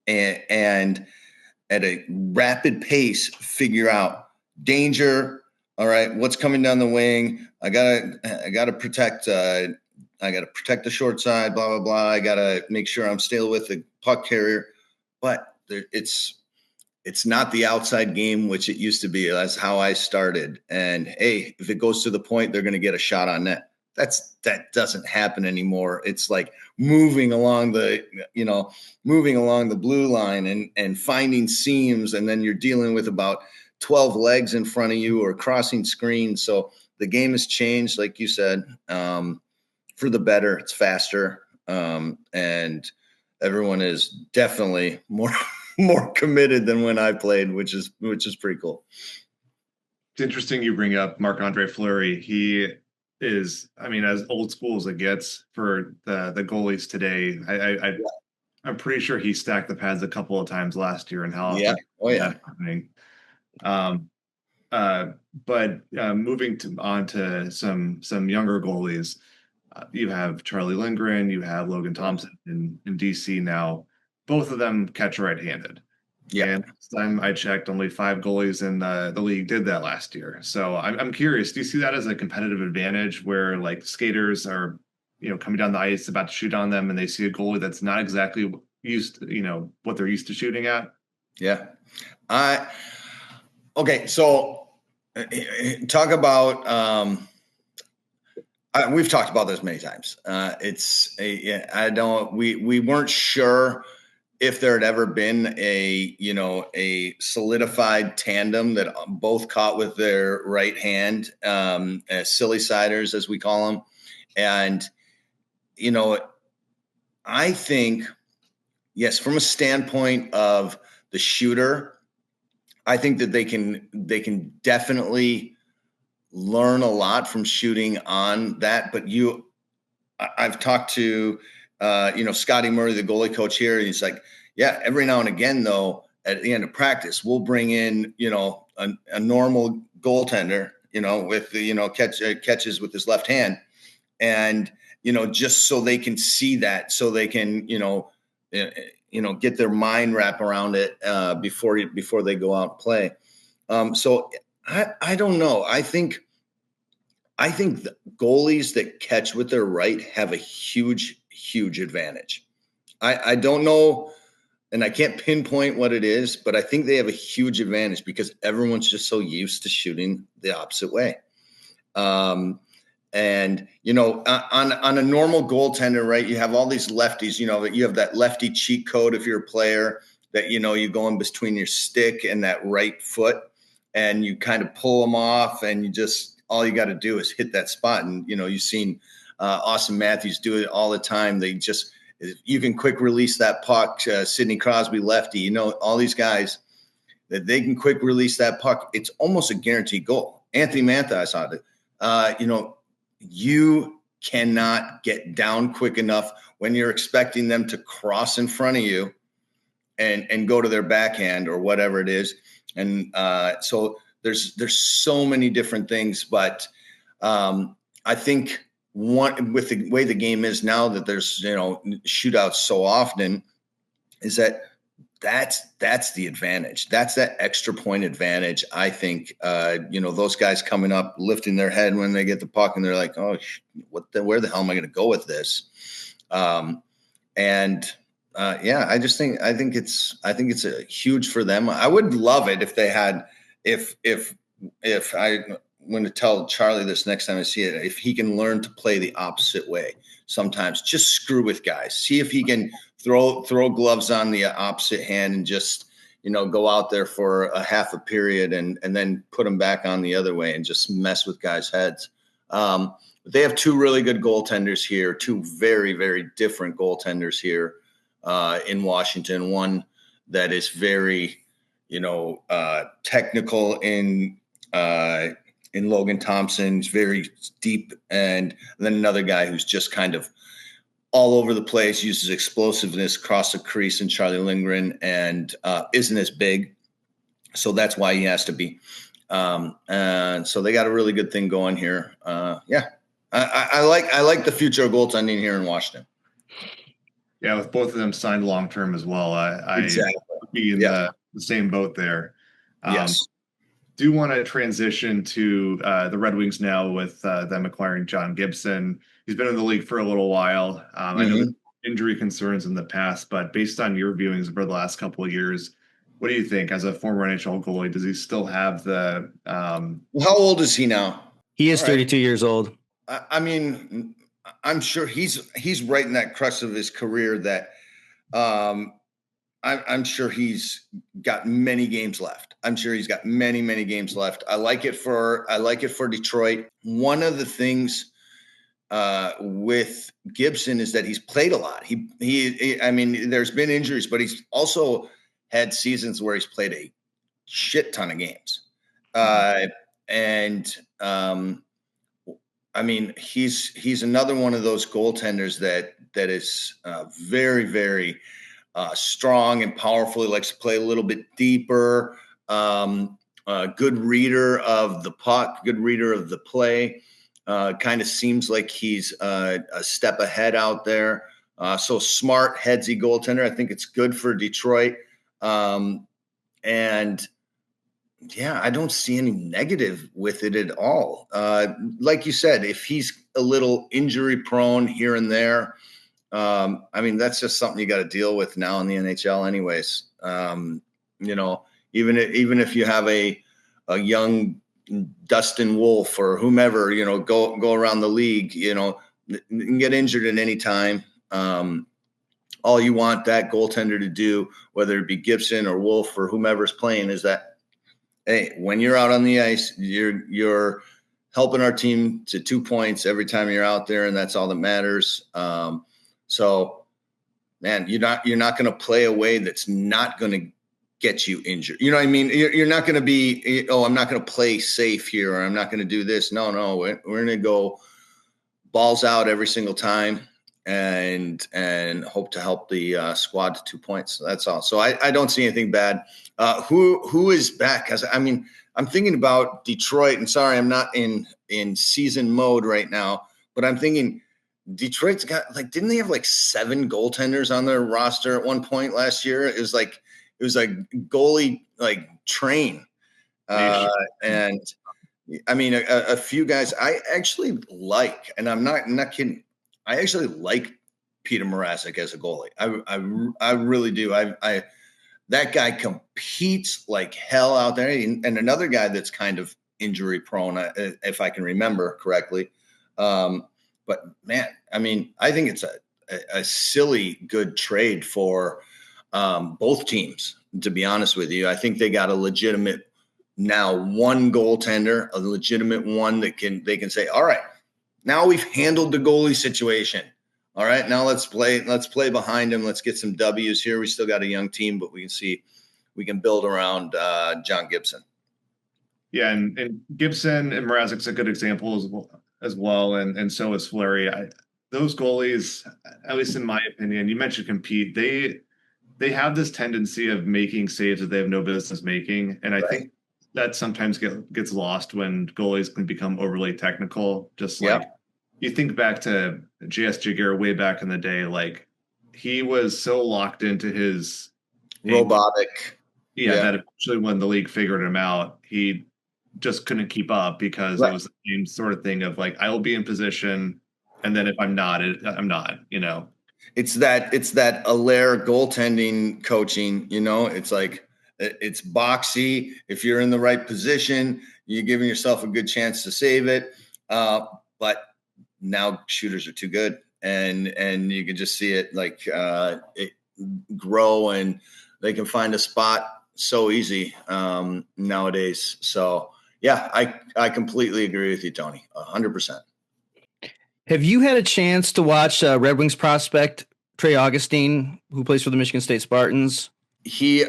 and at a rapid pace, figure out danger. All right, what's coming down the wing? I gotta protect. I gotta protect the short side. Blah blah blah. I gotta make sure I'm still with the puck carrier. But it's not the outside game, which it used to be. That's how I started. And hey, if it goes to the point, they're going to get a shot on net. that doesn't happen anymore. It's like moving along the blue line and finding seams, and then you're dealing with about 12 legs in front of you or crossing screens. So the game has changed, like you said, for the better. It's faster, and everyone is definitely more committed than when I played, which is pretty cool. It's interesting you bring up Marc-Andre Fleury. He is, I mean, as old school as it gets for the goalies today. I'm pretty sure he stacked the pads a couple of times last year, and how often that's happening. But moving on to some younger goalies, you have Charlie Lindgren, you have Logan Thompson in DC now. Both of them catch right-handed. Yeah. And last time I checked, only 5 goalies in the league did that last year. So I'm curious, do you see that as a competitive advantage where like skaters are, coming down the ice about to shoot on them and they see a goalie that's not exactly used to, what they're used to shooting at? Yeah. Okay. So talk about, we've talked about this many times. We weren't sure if there had ever been a solidified tandem that both caught with their right hand, silly siders, as we call them. And, I think, yes, from a standpoint of the shooter, I think that they can definitely learn a lot from shooting on that. But I've talked to, Scotty Murray, the goalie coach here, and he's like, yeah, every now and again, though, at the end of practice, we'll bring in, a normal goaltender, with, catches with his left hand. And, just so they can see that, so they can, get their mind wrap around it before they go out and play. So I don't know. I think the goalies that catch with their right have a huge advantage. I don't know, and I can't pinpoint what it is, but I think they have a huge advantage because everyone's just so used to shooting the opposite way. On a normal goaltender, right, you have all these lefties, you have that lefty cheat code if you're a player that, you go in between your stick and that right foot and you kind of pull them off and all you got to do is hit that spot. And, you've seen Austin Matthews do it all the time. You can quick release that puck. Sidney Crosby, lefty, all these guys that they can quick release that puck. It's almost a guaranteed goal. Anthony Mantha, I saw it. You cannot get down quick enough when you're expecting them to cross in front of you and go to their backhand or whatever it is. And so there's so many different things, but I think with the way the game is now that there's, shootouts so often, is that's the advantage. That's that extra point advantage. I think, those guys coming up, lifting their head when they get the puck and they're like, oh, where the hell am I going to go with this? I think it's a huge for them. I would love it if they had, if I'm going to tell Charlie this next time I see it, if he can learn to play the opposite way. Sometimes just screw with guys, see if he can throw gloves on the opposite hand and just, go out there for a half a period and then put them back on the other way and just mess with guys' heads. But they have 2 really good goaltenders here, 2 very, very different goaltenders here in Washington. One that is very, technical in Logan Thompson. He's very deep. And then another guy who's just kind of all over the place, uses explosiveness across the crease in Charlie Lindgren and isn't as big. So that's why he has to be. And so they got a really good thing going here. I like the future of goaltending here in Washington. Yeah, with both of them signed long-term as well. I exactly. would be in the same boat there. Yes. Do want to transition to the Red Wings now with them acquiring John Gibson. He's been in the league for a little while. I know there's injury concerns in the past, but based on your viewings over the last couple of years, what do you think as a former NHL goalie? Does he still have the how old is he now? He is 32 years old. I mean, I'm sure he's right in that crux of his career that I'm sure he's got many games left. I'm sure he's got many games left. I like it for Detroit. One of the things with Gibson is that he's played a lot. I mean, there's been injuries, but he's also had seasons where he's played a shit ton of games. And I mean, he's another one of those goaltenders that is very, very strong and powerful. He likes to play a little bit deeper. Good reader of the puck, good reader of the play. Kind of seems like he's a step ahead out there. So smart, headsy goaltender. I think it's good for Detroit. And yeah, I don't see any negative with it at all. Like you said, if he's a little injury prone here and there, I mean, that's just something you got to deal with now in the NHL anyways. You know, even if you have a young Dustin Wolf or whomever, you know, go around the league, you know, you can get injured at any time. All you want that goaltender to do, whether it be Gibson or Wolf or whomever's playing, is that, hey, when you're out on the ice, you're helping our team to 2 points every time you're out there, and that's all that matters. So, man, you're not going to play a way that's not going to get you injured. You know what I mean? You're not going to be, I'm not going to play safe here, or I'm not going to do this. No, we're going to go balls out every single time and hope to help the squad to 2 points. That's all. So I don't see anything bad. Who is back? Because I mean, I'm thinking about Detroit, and sorry, I'm not in season mode right now, but I'm thinking Detroit's got, like, didn't they have like 7 goaltenders on their roster at one point last year? It was like goalie like train. And I mean, a few guys I actually like, and I'm not kidding. I actually like Peter Mrazek as a goalie. I really do. That guy competes like hell out there. And another guy that's kind of injury prone, if I can remember correctly. But man, I mean, I think it's a silly good trade for both teams, to be honest with you. I think they got a legitimate now one goaltender, a legitimate one that they can say, all right, now we've handled the goalie situation. All right, now let's play behind him. Let's get some W's here. We still got a young team, but we can build around John Gibson. Yeah, and Gibson and Mrazek's a good example as well, and so is Fleury. Those goalies, at least in my opinion, you mentioned compete. They have this tendency of making saves that they have no business making, and I think that sometimes gets lost when goalies can become overly technical. Just like you think back to J.S. Jagger way back in the day, like he was so locked into his robotic. That eventually when the league figured him out, he just couldn't keep up because it was the same sort of thing of like, I will be in position, and then if I'm not, I'm not, you know. It's that Allaire goaltending coaching, you know. It's like, it's boxy. If you're in the right position, you're giving yourself a good chance to save it. But now shooters are too good, and you can just see it like it grow, and they can find a spot so easy nowadays. So yeah, I completely agree with you, Tony, 100%. Have you had a chance to watch Red Wings prospect Trey Augustine, who plays for the Michigan State Spartans? He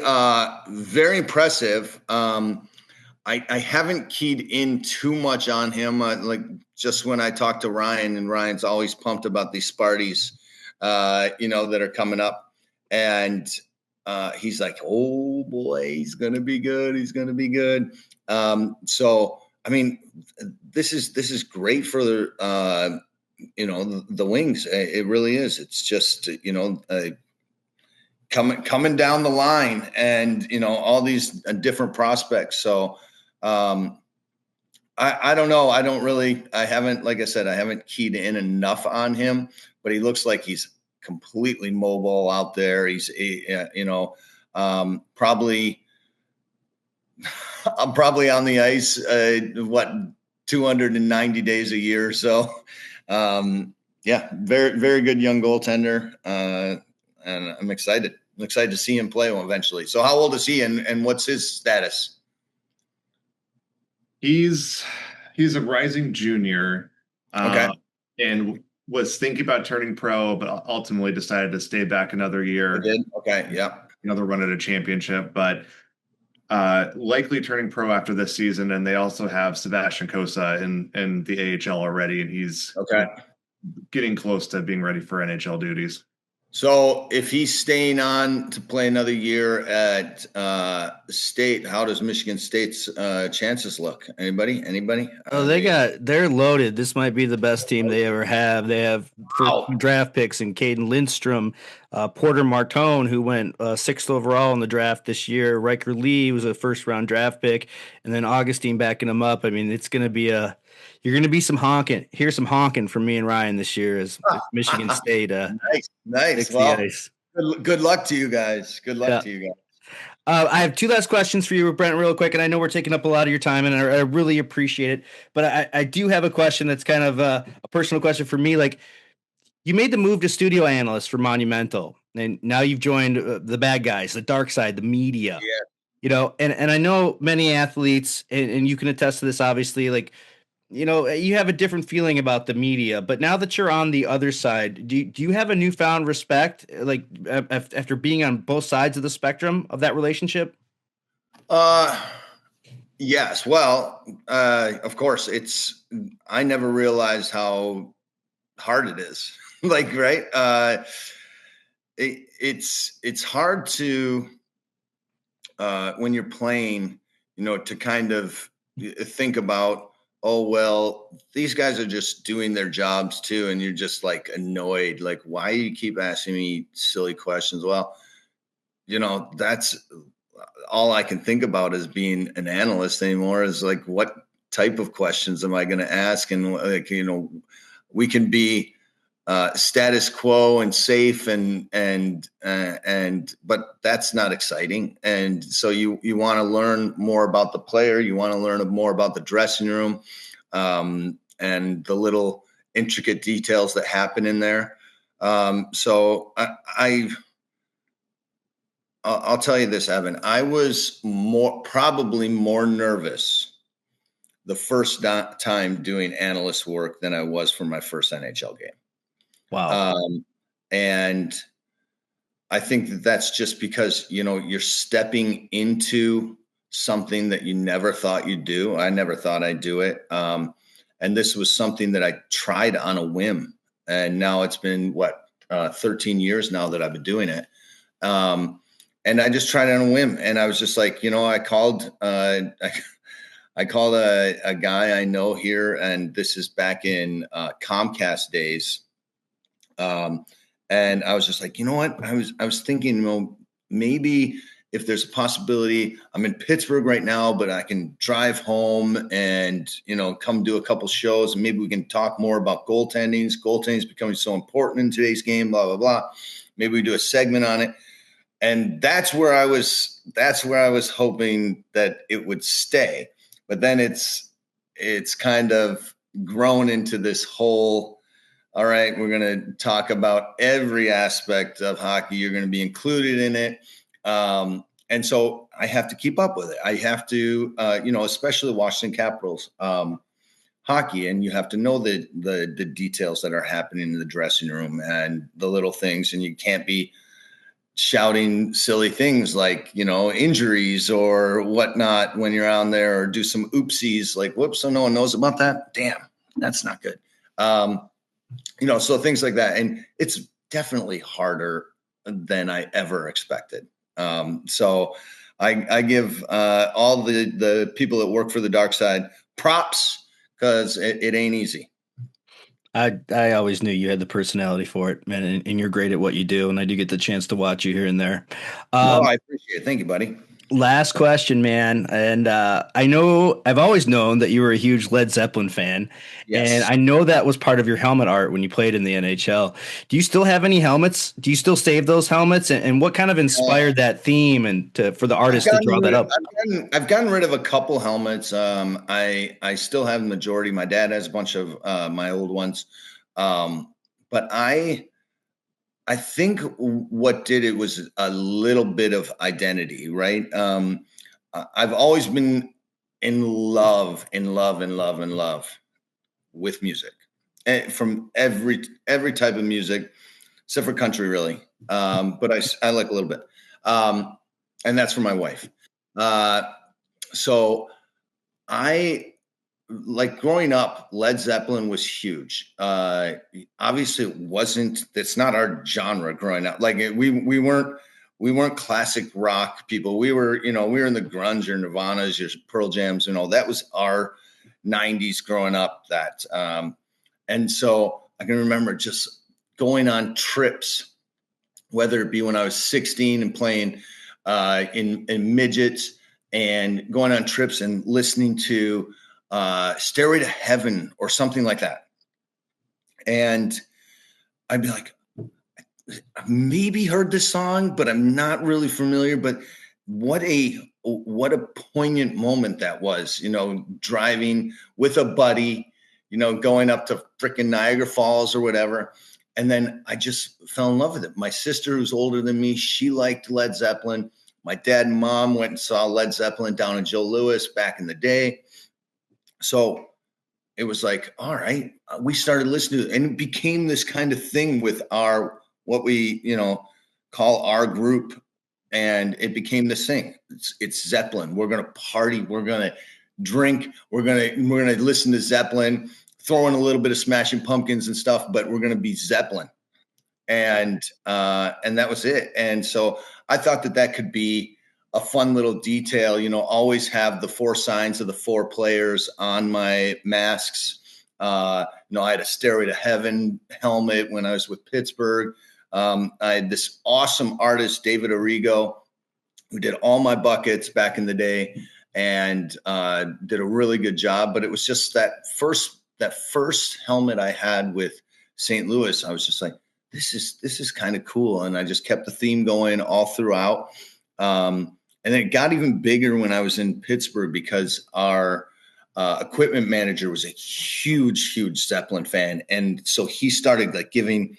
very impressive. I haven't keyed in too much on him. Like just when I talked to Ryan, and Ryan's always pumped about these Sparties, you know, that are coming up, and he's like, oh boy, he's gonna be good. He's gonna be good. So I mean, this is great for the you know, the Wings. It really is. It's just, you know, coming down the line, and you know, all these different prospects. So I don't know. I haven't, like I said, I haven't keyed in enough on him, but he looks like he's completely mobile out there. He's you know, probably I'm probably on the ice 290 days a year. So, yeah, very, very good young goaltender. And I'm excited. I'm excited to see him play eventually. So how old is he and what's his status? He's a rising junior. Okay. And was thinking about turning pro, but ultimately decided to stay back another year. I did? Okay. Yeah. Another run at a championship, but likely turning pro after this season. And they also have Sebastian Cossa in the AHL already, and he's getting close to being ready for NHL duties. So if he's staying on to play another year at State, how does Michigan State's chances look? Anybody? Oh, they're loaded. This might be the best team they ever have. They have first draft picks in Caden Lindstrom, Porter Martone, who went 6th overall in the draft this year. Riker Lee was a first-round draft pick, and then Augustine backing him up. I mean, it's going to be you're going to be some honking. Here's some honking from me and Ryan this year as Michigan State. Nice. Well, good luck to you guys. Good luck to you guys. I have two last questions for you, Brent, real quick, and I know we're taking up a lot of your time, and I really appreciate it. But I do have a question that's kind of a personal question for me. Like, you made the move to studio analyst for Monumental, and now you've joined the bad guys, the dark side, the media. Yeah. You know, and I know many athletes, and you can attest to this, obviously, like, you know, you have a different feeling about the media, but now that you're on the other side, do you have a newfound respect, like after being on both sides of the spectrum of that relationship? Yes. Well, of course I never realized how hard it is. Like, right. It's hard to, when you're playing, you know, to kind of think about, oh, well, these guys are just doing their jobs too. And you're just like annoyed. Like, why do you keep asking me silly questions? Well, you know, that's all I can think about as being an analyst anymore is like, what type of questions am I going to ask? And like, you know, we can be status quo and safe but that's not exciting. And so you want to learn more about the player. You want to learn more about the dressing room and the little intricate details that happen in there. So I'll tell you this, Evan, I was probably more nervous the first time doing analyst work than I was for my first NHL game. Wow. And I think that's just because, you know, you're stepping into something that you never thought you'd do. I never thought I'd do it. And this was something that I tried on a whim. And now it's been 13 years now that I've been doing it. And I just tried on a whim. And I was just like, you know, I called a guy I know here, and this is back in Comcast days. And I was just like, you know what? I was thinking, you know, maybe if there's a possibility, I'm in Pittsburgh right now, but I can drive home and, you know, come do a couple shows, and maybe we can talk more about goaltending. Goaltending is becoming so important in today's game, blah, blah, blah. Maybe we do a segment on it. And that's where I was hoping that it would stay. But then it's kind of grown into this whole, all right, we're going to talk about every aspect of hockey. You're going to be included in it. And so I have to keep up with it. I have to, you know, especially Washington Capitals hockey, and you have to know the details that are happening in the dressing room and the little things. And you can't be shouting silly things like, you know, injuries or whatnot when you're on there, or do some oopsies like, whoops, so no one knows about that. Damn, that's not good. You know, so things like that. And it's definitely harder than I ever expected. So I give all the people that work for the dark side props, because it ain't easy. I always knew you had the personality for it, man, and you're great at what you do. And I do get the chance to watch you here and there. No, I appreciate it. Thank you, buddy. Last question, man. And I've always known that you were a huge Led Zeppelin fan. Yes. And I know that was part of your helmet art when you played in the NHL. Do you still have any helmets? Do you still save those helmets? And what kind of inspired that theme and for the artist to draw that up? I've gotten rid of a couple helmets. I still have the majority. My dad has a bunch of my old ones. But I think what did it was a little bit of identity, right? I've always been in love with music, and from every type of music, except for country, really. But I like a little bit, and that's for my wife. So I. Like growing up, Led Zeppelin was huge. Obviously, it's not our genre growing up. Like we weren't classic rock people. We were in the grunge, your Nirvanas, your Pearl Jams, that was our 90s growing up. And so I can remember just going on trips, whether it be when I was 16 and playing in midgets, and going on trips and listening to Stairway to Heaven or something like that. And I'd be like, I maybe heard this song, but I'm not really familiar. But what a poignant moment that was, driving with a buddy, going up to freaking Niagara Falls or whatever. And then I just fell in love with it. My sister, who's older than me, she liked Led Zeppelin. My dad and mom went and saw Led Zeppelin down in Joe Louis back in the day. So it was like, all right, we started listening to it, and it became this kind of thing with what we, call our group. And it became this thing. It's Zeppelin. We're going to party. We're going to drink. We're going to listen to Zeppelin, throw in a little bit of Smashing Pumpkins and stuff, but we're going to be Zeppelin. And that was it. And so I thought that could be a fun little detail, always have the 4 signs of the 4 players on my masks. I had a Stairway to Heaven helmet when I was with Pittsburgh. I had this awesome artist, David Arrigo, who did all my buckets back in the day and did a really good job. But it was just that first helmet I had with St. Louis. I was just like, this is kind of cool. And I just kept the theme going all throughout. And then it got even bigger when I was in Pittsburgh because our equipment manager was a huge, huge Zeppelin fan. And so he started like giving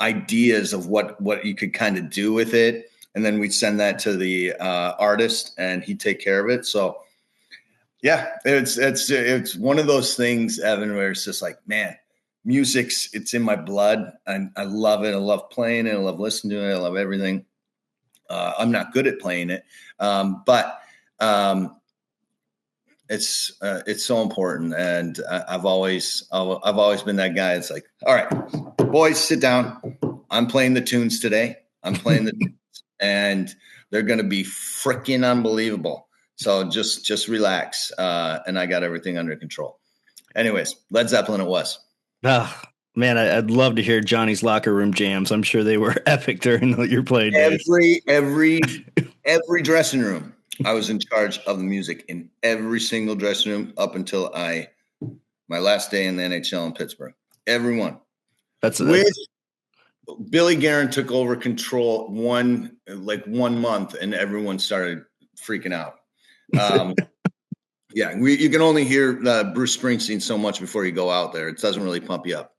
ideas of what you could kind of do with it. And then we'd send that to the artist and he'd take care of it. So yeah, it's one of those things, Evan, where it's just like, man, it's in my blood and I love it. I love playing it. I love listening to it. I love everything. I'm not good at playing it, but it's so important. And I've always been that guy. It's like, all right, boys, sit down. I'm playing the tunes today. I'm playing the tunes, and they're going to be freaking unbelievable. So just relax. And I got everything under control. Anyways, Led Zeppelin it was. Oh, man, I'd love to hear Johnny's locker room jams. I'm sure they were epic during your play days. Every dressing room, I was in charge of the music in every single dressing room up until my last day in the NHL in Pittsburgh. Everyone. Billy Guerin took over control one month, and everyone started freaking out. Yeah, you can only hear Bruce Springsteen so much before you go out there. It doesn't really pump you up.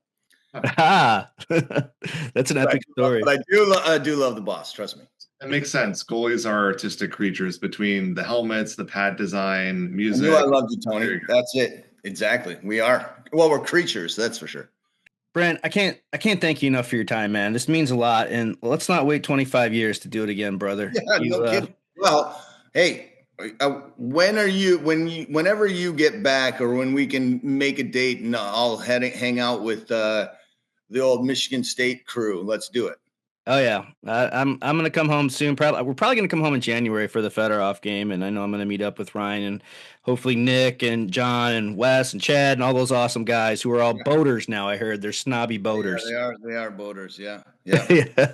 That's an epic story. But I do love the boss. Trust me. That makes sense. Goalies are artistic creatures between the helmets, the pad design, music. I love you, Tony. That's it. Exactly. We are. Well, we're creatures. That's for sure. Brent, I can't thank you enough for your time, man. This means a lot. And let's not wait 25 years to do it again, brother. Yeah, no kidding. Well, hey, whenever you get back or when we can make a date and I'll hang out with the old Michigan State crew. Let's do it. Oh yeah, I'm gonna come home soon. We're probably gonna come home in January for the Fedorov game, and I know I'm gonna meet up with Ryan and hopefully Nick and John and Wes and Chad and all those awesome guys who are all boaters now. I heard they're snobby boaters. Yeah, they are boaters. Yeah. Yeah.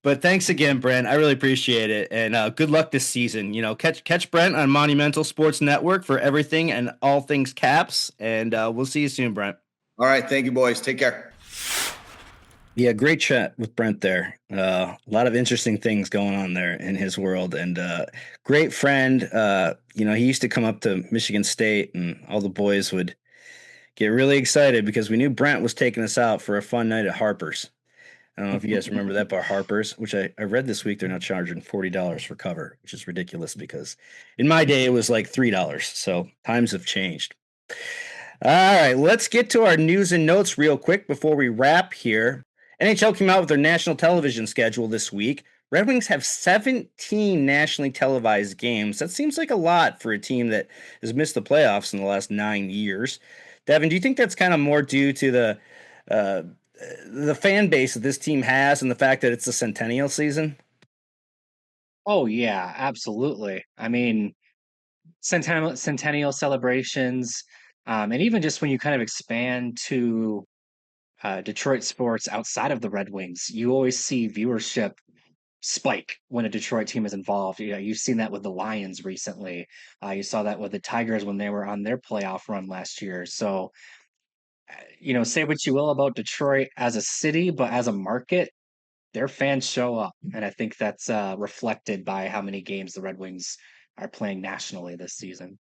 But thanks again, Brent. I really appreciate it, and good luck this season. Catch Brent on Monumental Sports Network for everything and all things Caps, and we'll see you soon, Brent. All right, thank you, boys. Take care. Yeah, great chat with Brent there. A lot of interesting things going on there in his world, and great friend. He used to come up to Michigan State, and all the boys would get really excited because we knew Brent was taking us out for a fun night at Harper's. I don't know if you guys remember that bar, Harper's, which I read this week they're now charging $40 for cover, which is ridiculous because in my day it was like $3. So times have changed. All right, let's get to our news and notes real quick before we wrap here. NHL came out with their national television schedule this week. Red Wings have 17 nationally televised games. That seems like a lot for a team that has missed the playoffs in the last 9 years. Devin, do you think that's kind of more due to the fan base that this team has and the fact that it's a centennial season? Oh yeah, absolutely. I mean, centennial celebrations, and even just when you kind of expand to Detroit sports outside of the Red Wings, you always see viewership spike when a Detroit team is involved. You've seen that with the Lions recently. You saw that with the Tigers when they were on their playoff run last year. So, say what you will about Detroit as a city, but as a market, their fans show up, and I think that's reflected by how many games the Red Wings are playing nationally this season.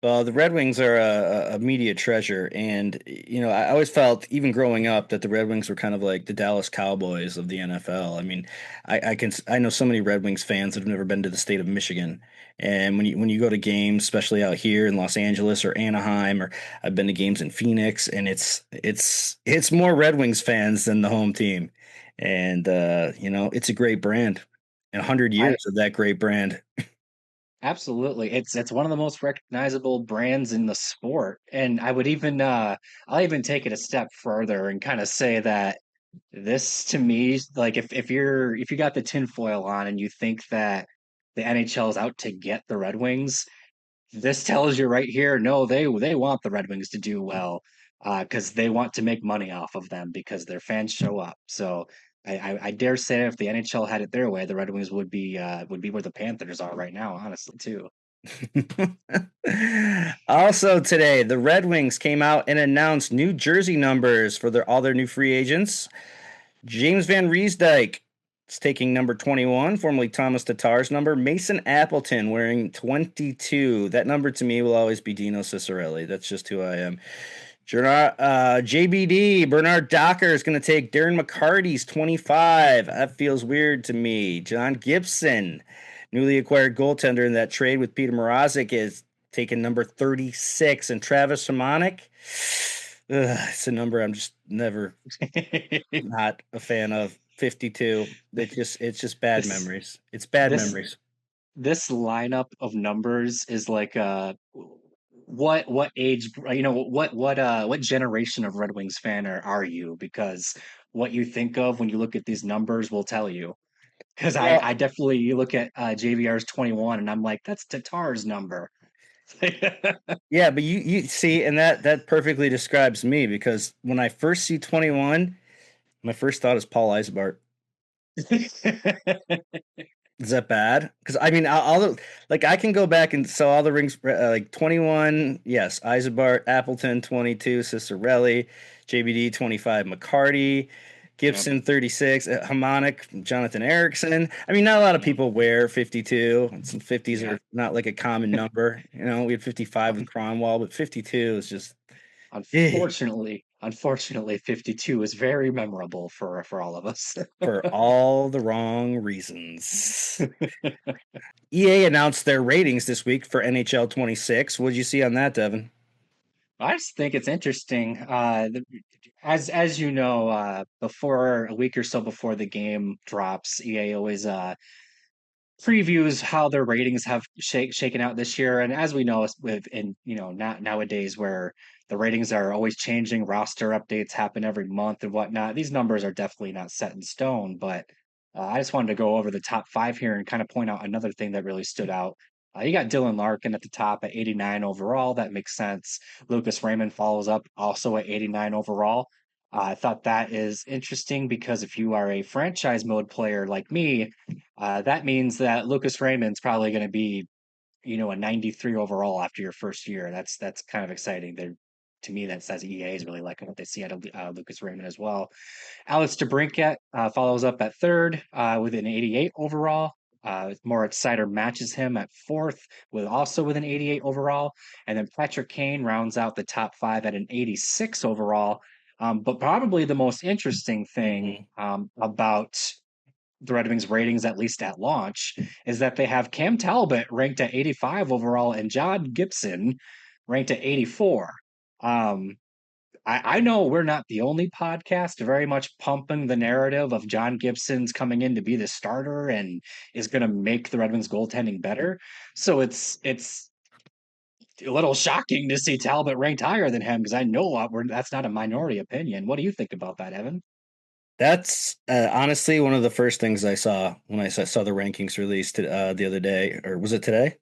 Well, the Red Wings are a media treasure, and I always felt, even growing up, that the Red Wings were kind of like the Dallas Cowboys of the NFL. I mean, I know so many Red Wings fans that have never been to the state of Michigan, and when you go to games, especially out here in Los Angeles or Anaheim, or I've been to games in Phoenix, and it's more Red Wings fans than the home team, and it's a great brand, and 100 I years of that great brand. Absolutely. It's one of the most recognizable brands in the sport. And I would even I'll even take it a step further and kind of say that this to me, like if you got the tinfoil on and you think that the NHL is out to get the Red Wings, this tells you right here, no, they want the Red Wings to do well, because they want to make money off of them because their fans show up. So I dare say if the NHL had it their way, the Red Wings would be where the Panthers are right now, honestly, too. Also today, the Red Wings came out and announced new jersey numbers for all their new free agents. James Van Riemsdyk is taking number 21, formerly Thomas Tatar's number. Mason Appleton wearing 22. That number to me will always be Dino Ciccarelli. That's just who I am. JBD, Bernard Docker is going to take Darren McCarty's 25. That feels weird to me. John Gibson, newly acquired goaltender in that trade with Peter Mrazek, is taking number 36. And Travis Hamonic, it's a number I'm just never not a fan of. 52. It's just bad memories. It's bad memories. This lineup of numbers is like what age, what generation of Red Wings fan are you? Because what you think of when you look at these numbers will tell you. Because I definitely, you look at JVR's 21 and I'm like, that's Tatar's number. Yeah, but you see, and that perfectly describes me, because when I first see 21, my first thought is Paul Eisbart. Is that bad? Because I mean, I can go back and so all the rings, like 21, yes, Eisbart, Appleton 22, Ciccarelli, JBD 25, McCarty, Gibson 36, Hamonic, Jonathan Erickson. I mean, not a lot of people wear 52. And some 50s are not like a common number. We had 55 with Cromwell, but 52 is just. Unfortunately, 52 is very memorable for all of us. For all the wrong reasons. EA announced their ratings this week for NHL 26. What did you see on that, Devin? I just think it's interesting. As you know, before a week or so before the game drops, EA always previews how their ratings have shaken out this year. And as we know, nowadays where the ratings are always changing, roster updates happen every month and whatnot. These numbers are definitely not set in stone, but I just wanted to go over the top 5 here and kind of point out another thing that really stood out. You got Dylan Larkin at the top at 89 overall. That makes sense. Lucas Raymond follows up also at 89 overall. I thought that is interesting because if you are a franchise mode player like me, that means that Lucas Raymond's probably going to be, a 93 overall after your first year. That's kind of exciting. To me, that says EA is really liking what they see out of Lucas Raymond as well. Alex DeBrincat follows up at third with an 88 overall. Moritz Seider matches him at fourth with an 88 overall. And then Patrick Kane rounds out the top five at an 86 overall. But probably the most interesting thing about the Red Wings ratings, at least at launch, is that they have Cam Talbot ranked at 85 overall and John Gibson ranked at 84. I know we're not the only podcast very much pumping the narrative of John Gibson's coming in to be the starter and is going to make the Red Wings goaltending better. So it's a little shocking to see Talbot ranked higher than him because I know that's not a minority opinion. What do you think about that, Evan? That's honestly one of the first things I saw when I saw the rankings released the other day, or was it today?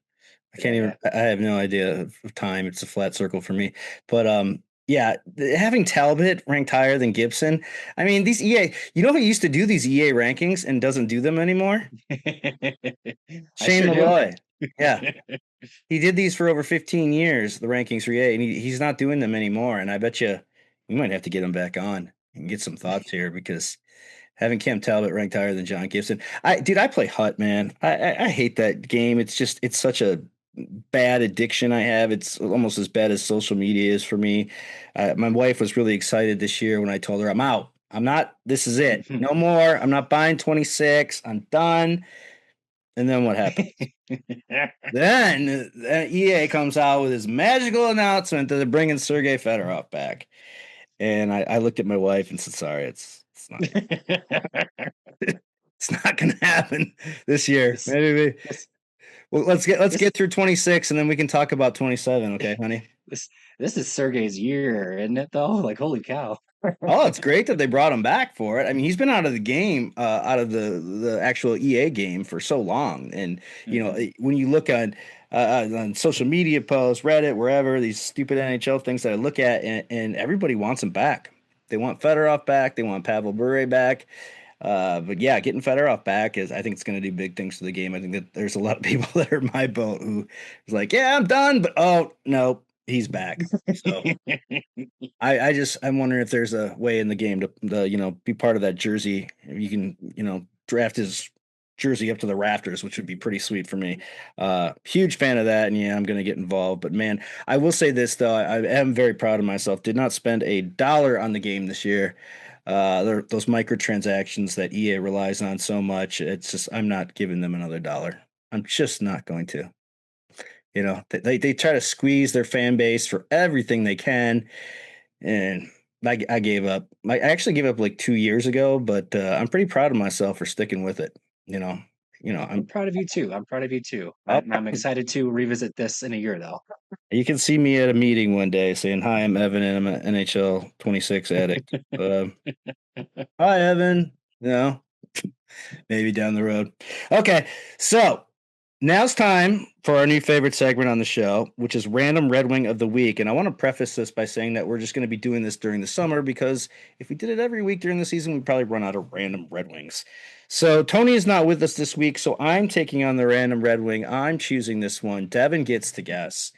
I can't even. I have no idea of time. It's a flat circle for me. But yeah, having Talbot ranked higher than Gibson. I mean, these EA. You know who used to do these EA rankings and doesn't do them anymore? Shane Malloy. Yeah, he did these for over 15 years. The rankings for EA, and he's not doing them anymore. And I bet you we might have to get him back on and get some thoughts here because having Cam Talbot ranked higher than John Gibson. I play Hut, man. I hate that game. It's such a bad addiction I have. It's almost as bad as social media is for me. My wife was really excited this year when I told her I'm out. I'm not. This is it. No more. I'm not buying 26. I'm done. And then what happened? Then EA comes out with his magical announcement that they're bringing Sergei Fedorov back. And I looked at my wife and said, sorry, it's not. It's not going to happen this year. Maybe. Well, let's get through 26 and then we can talk about 27. Okay, honey. This is Sergei's year, isn't it? Though, like, holy cow. Oh, it's great that they brought him back for it. I mean, he's been out of the game, out of the actual EA game for so long. And when you look on social media posts, Reddit, wherever, these stupid NHL things that I look at, and everybody wants him back. They want Fedorov back. They want Pavel Bure back. But yeah, getting Fedorov back I think it's going to do big things to the game. I think that there's a lot of people that are in my boat who is like, yeah, I'm done, but oh no, he's back. So I'm wondering if there's a way in the game to be part of that jersey. You can draft his jersey up to the rafters, which would be pretty sweet for me. Huge fan of that, and yeah, I'm going to get involved. But man, I will say this though, I am very proud of myself. Did not spend $1 on the game this year. Those microtransactions that EA relies on so much. It's just I'm not giving them another $1. I'm just not going to. They try to squeeze their fan base for everything they can, and I gave up. I actually gave up like 2 years ago, but I'm pretty proud of myself for sticking with it. I'm proud of you too. I'm excited to revisit this in a year, though. You can see me at a meeting one day saying, "Hi, I'm Evan, and I'm an NHL 26 addict." Hi, Evan. Maybe down the road. Okay, so now's time for our new favorite segment on the show, which is Random Red Wing of the Week. And I want to preface this by saying that we're just going to be doing this during the summer because if we did it every week during the season, we'd probably run out of random Red Wings. So Tony is not with us this week, so I'm taking on the Random Red Wing. I'm choosing this one. Devin gets to guess.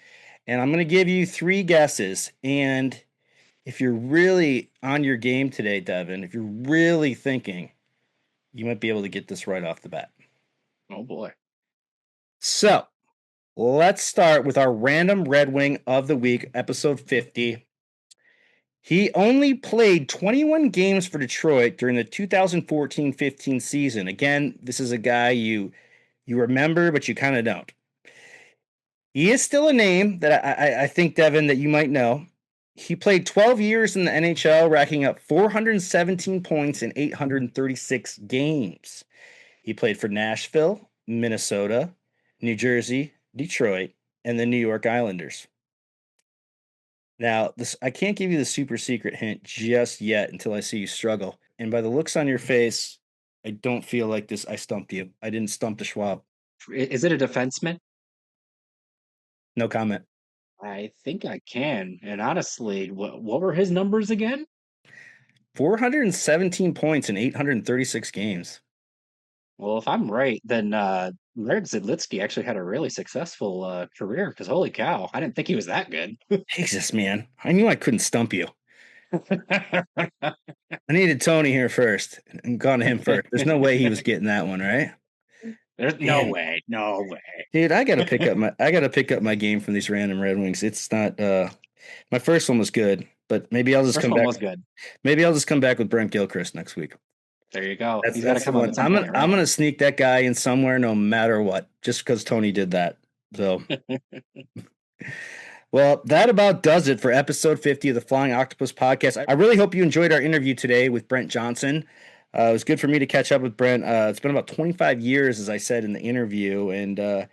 And I'm going to give you 3 guesses. And if you're really on your game today, Devin, if you're really thinking, you might be able to get this right off the bat. Oh, boy. So let's start with our Random Red Wing of the Week, episode 50. He only played 21 games for Detroit during the 2014-15 season. Again, this is a guy you remember, but you kind of don't. He is still a name that I think, Devin, that you might know. He played 12 years in the NHL, racking up 417 points in 836 games. He played for Nashville, Minnesota, New Jersey, Detroit, and the New York Islanders. Now, I can't give you the super secret hint just yet until I see you struggle. And by the looks on your face, I don't feel like this. I stumped you. I didn't stump the Schwab. Is it a defenseman? No comment. I think I can. And honestly, what were his numbers again? 417 points in 836 games. Well, if I'm right, then Greg Zidlitsky actually had a really successful career because holy cow, I didn't think he was that good. Jesus, man. I knew I couldn't stump you. I needed Tony here first and gone to him first. There's no way he was getting that one, right? There's no way. No way. Dude, I gotta pick up my game from these random Red Wings. It's not my first one was good, but maybe I'll just First come one back. was good. Maybe I'll just come back with Brent Gilchrist next week. There you go. That's He's got to the come up one. at some point, right? I'm gonna sneak that guy in somewhere no matter what, just because Tony did that. So well, that about does it for episode 50 of the Flying Octopus Podcast. I really hope you enjoyed our interview today with Brent Johnson. It was good for me to catch up with Brent. It's been about 25 years, as I said in the interview, and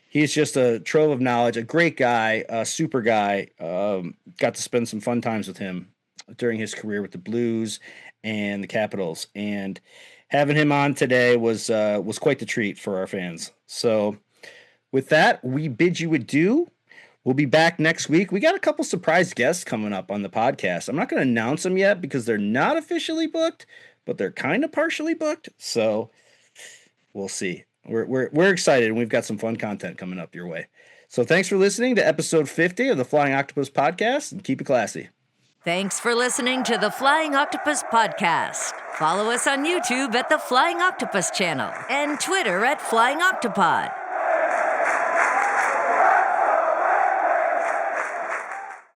he's just a trove of knowledge, a great guy, a super guy. Got to spend some fun times with him during his career with the Blues and the Capitals, and having him on today was quite the treat for our fans. So with that, we bid you adieu. We'll be back next week. We got a couple surprise guests coming up on the podcast. I'm not going to announce them yet because they're not officially booked, but they're kind of partially booked. So we'll see. We're excited, and we've got some fun content coming up your way. So thanks for listening to episode 50 of the Flying Octopus Podcast, and keep it classy. Thanks for listening to the Flying Octopus Podcast. Follow us on YouTube at the Flying Octopus channel and Twitter at Flying Octopod.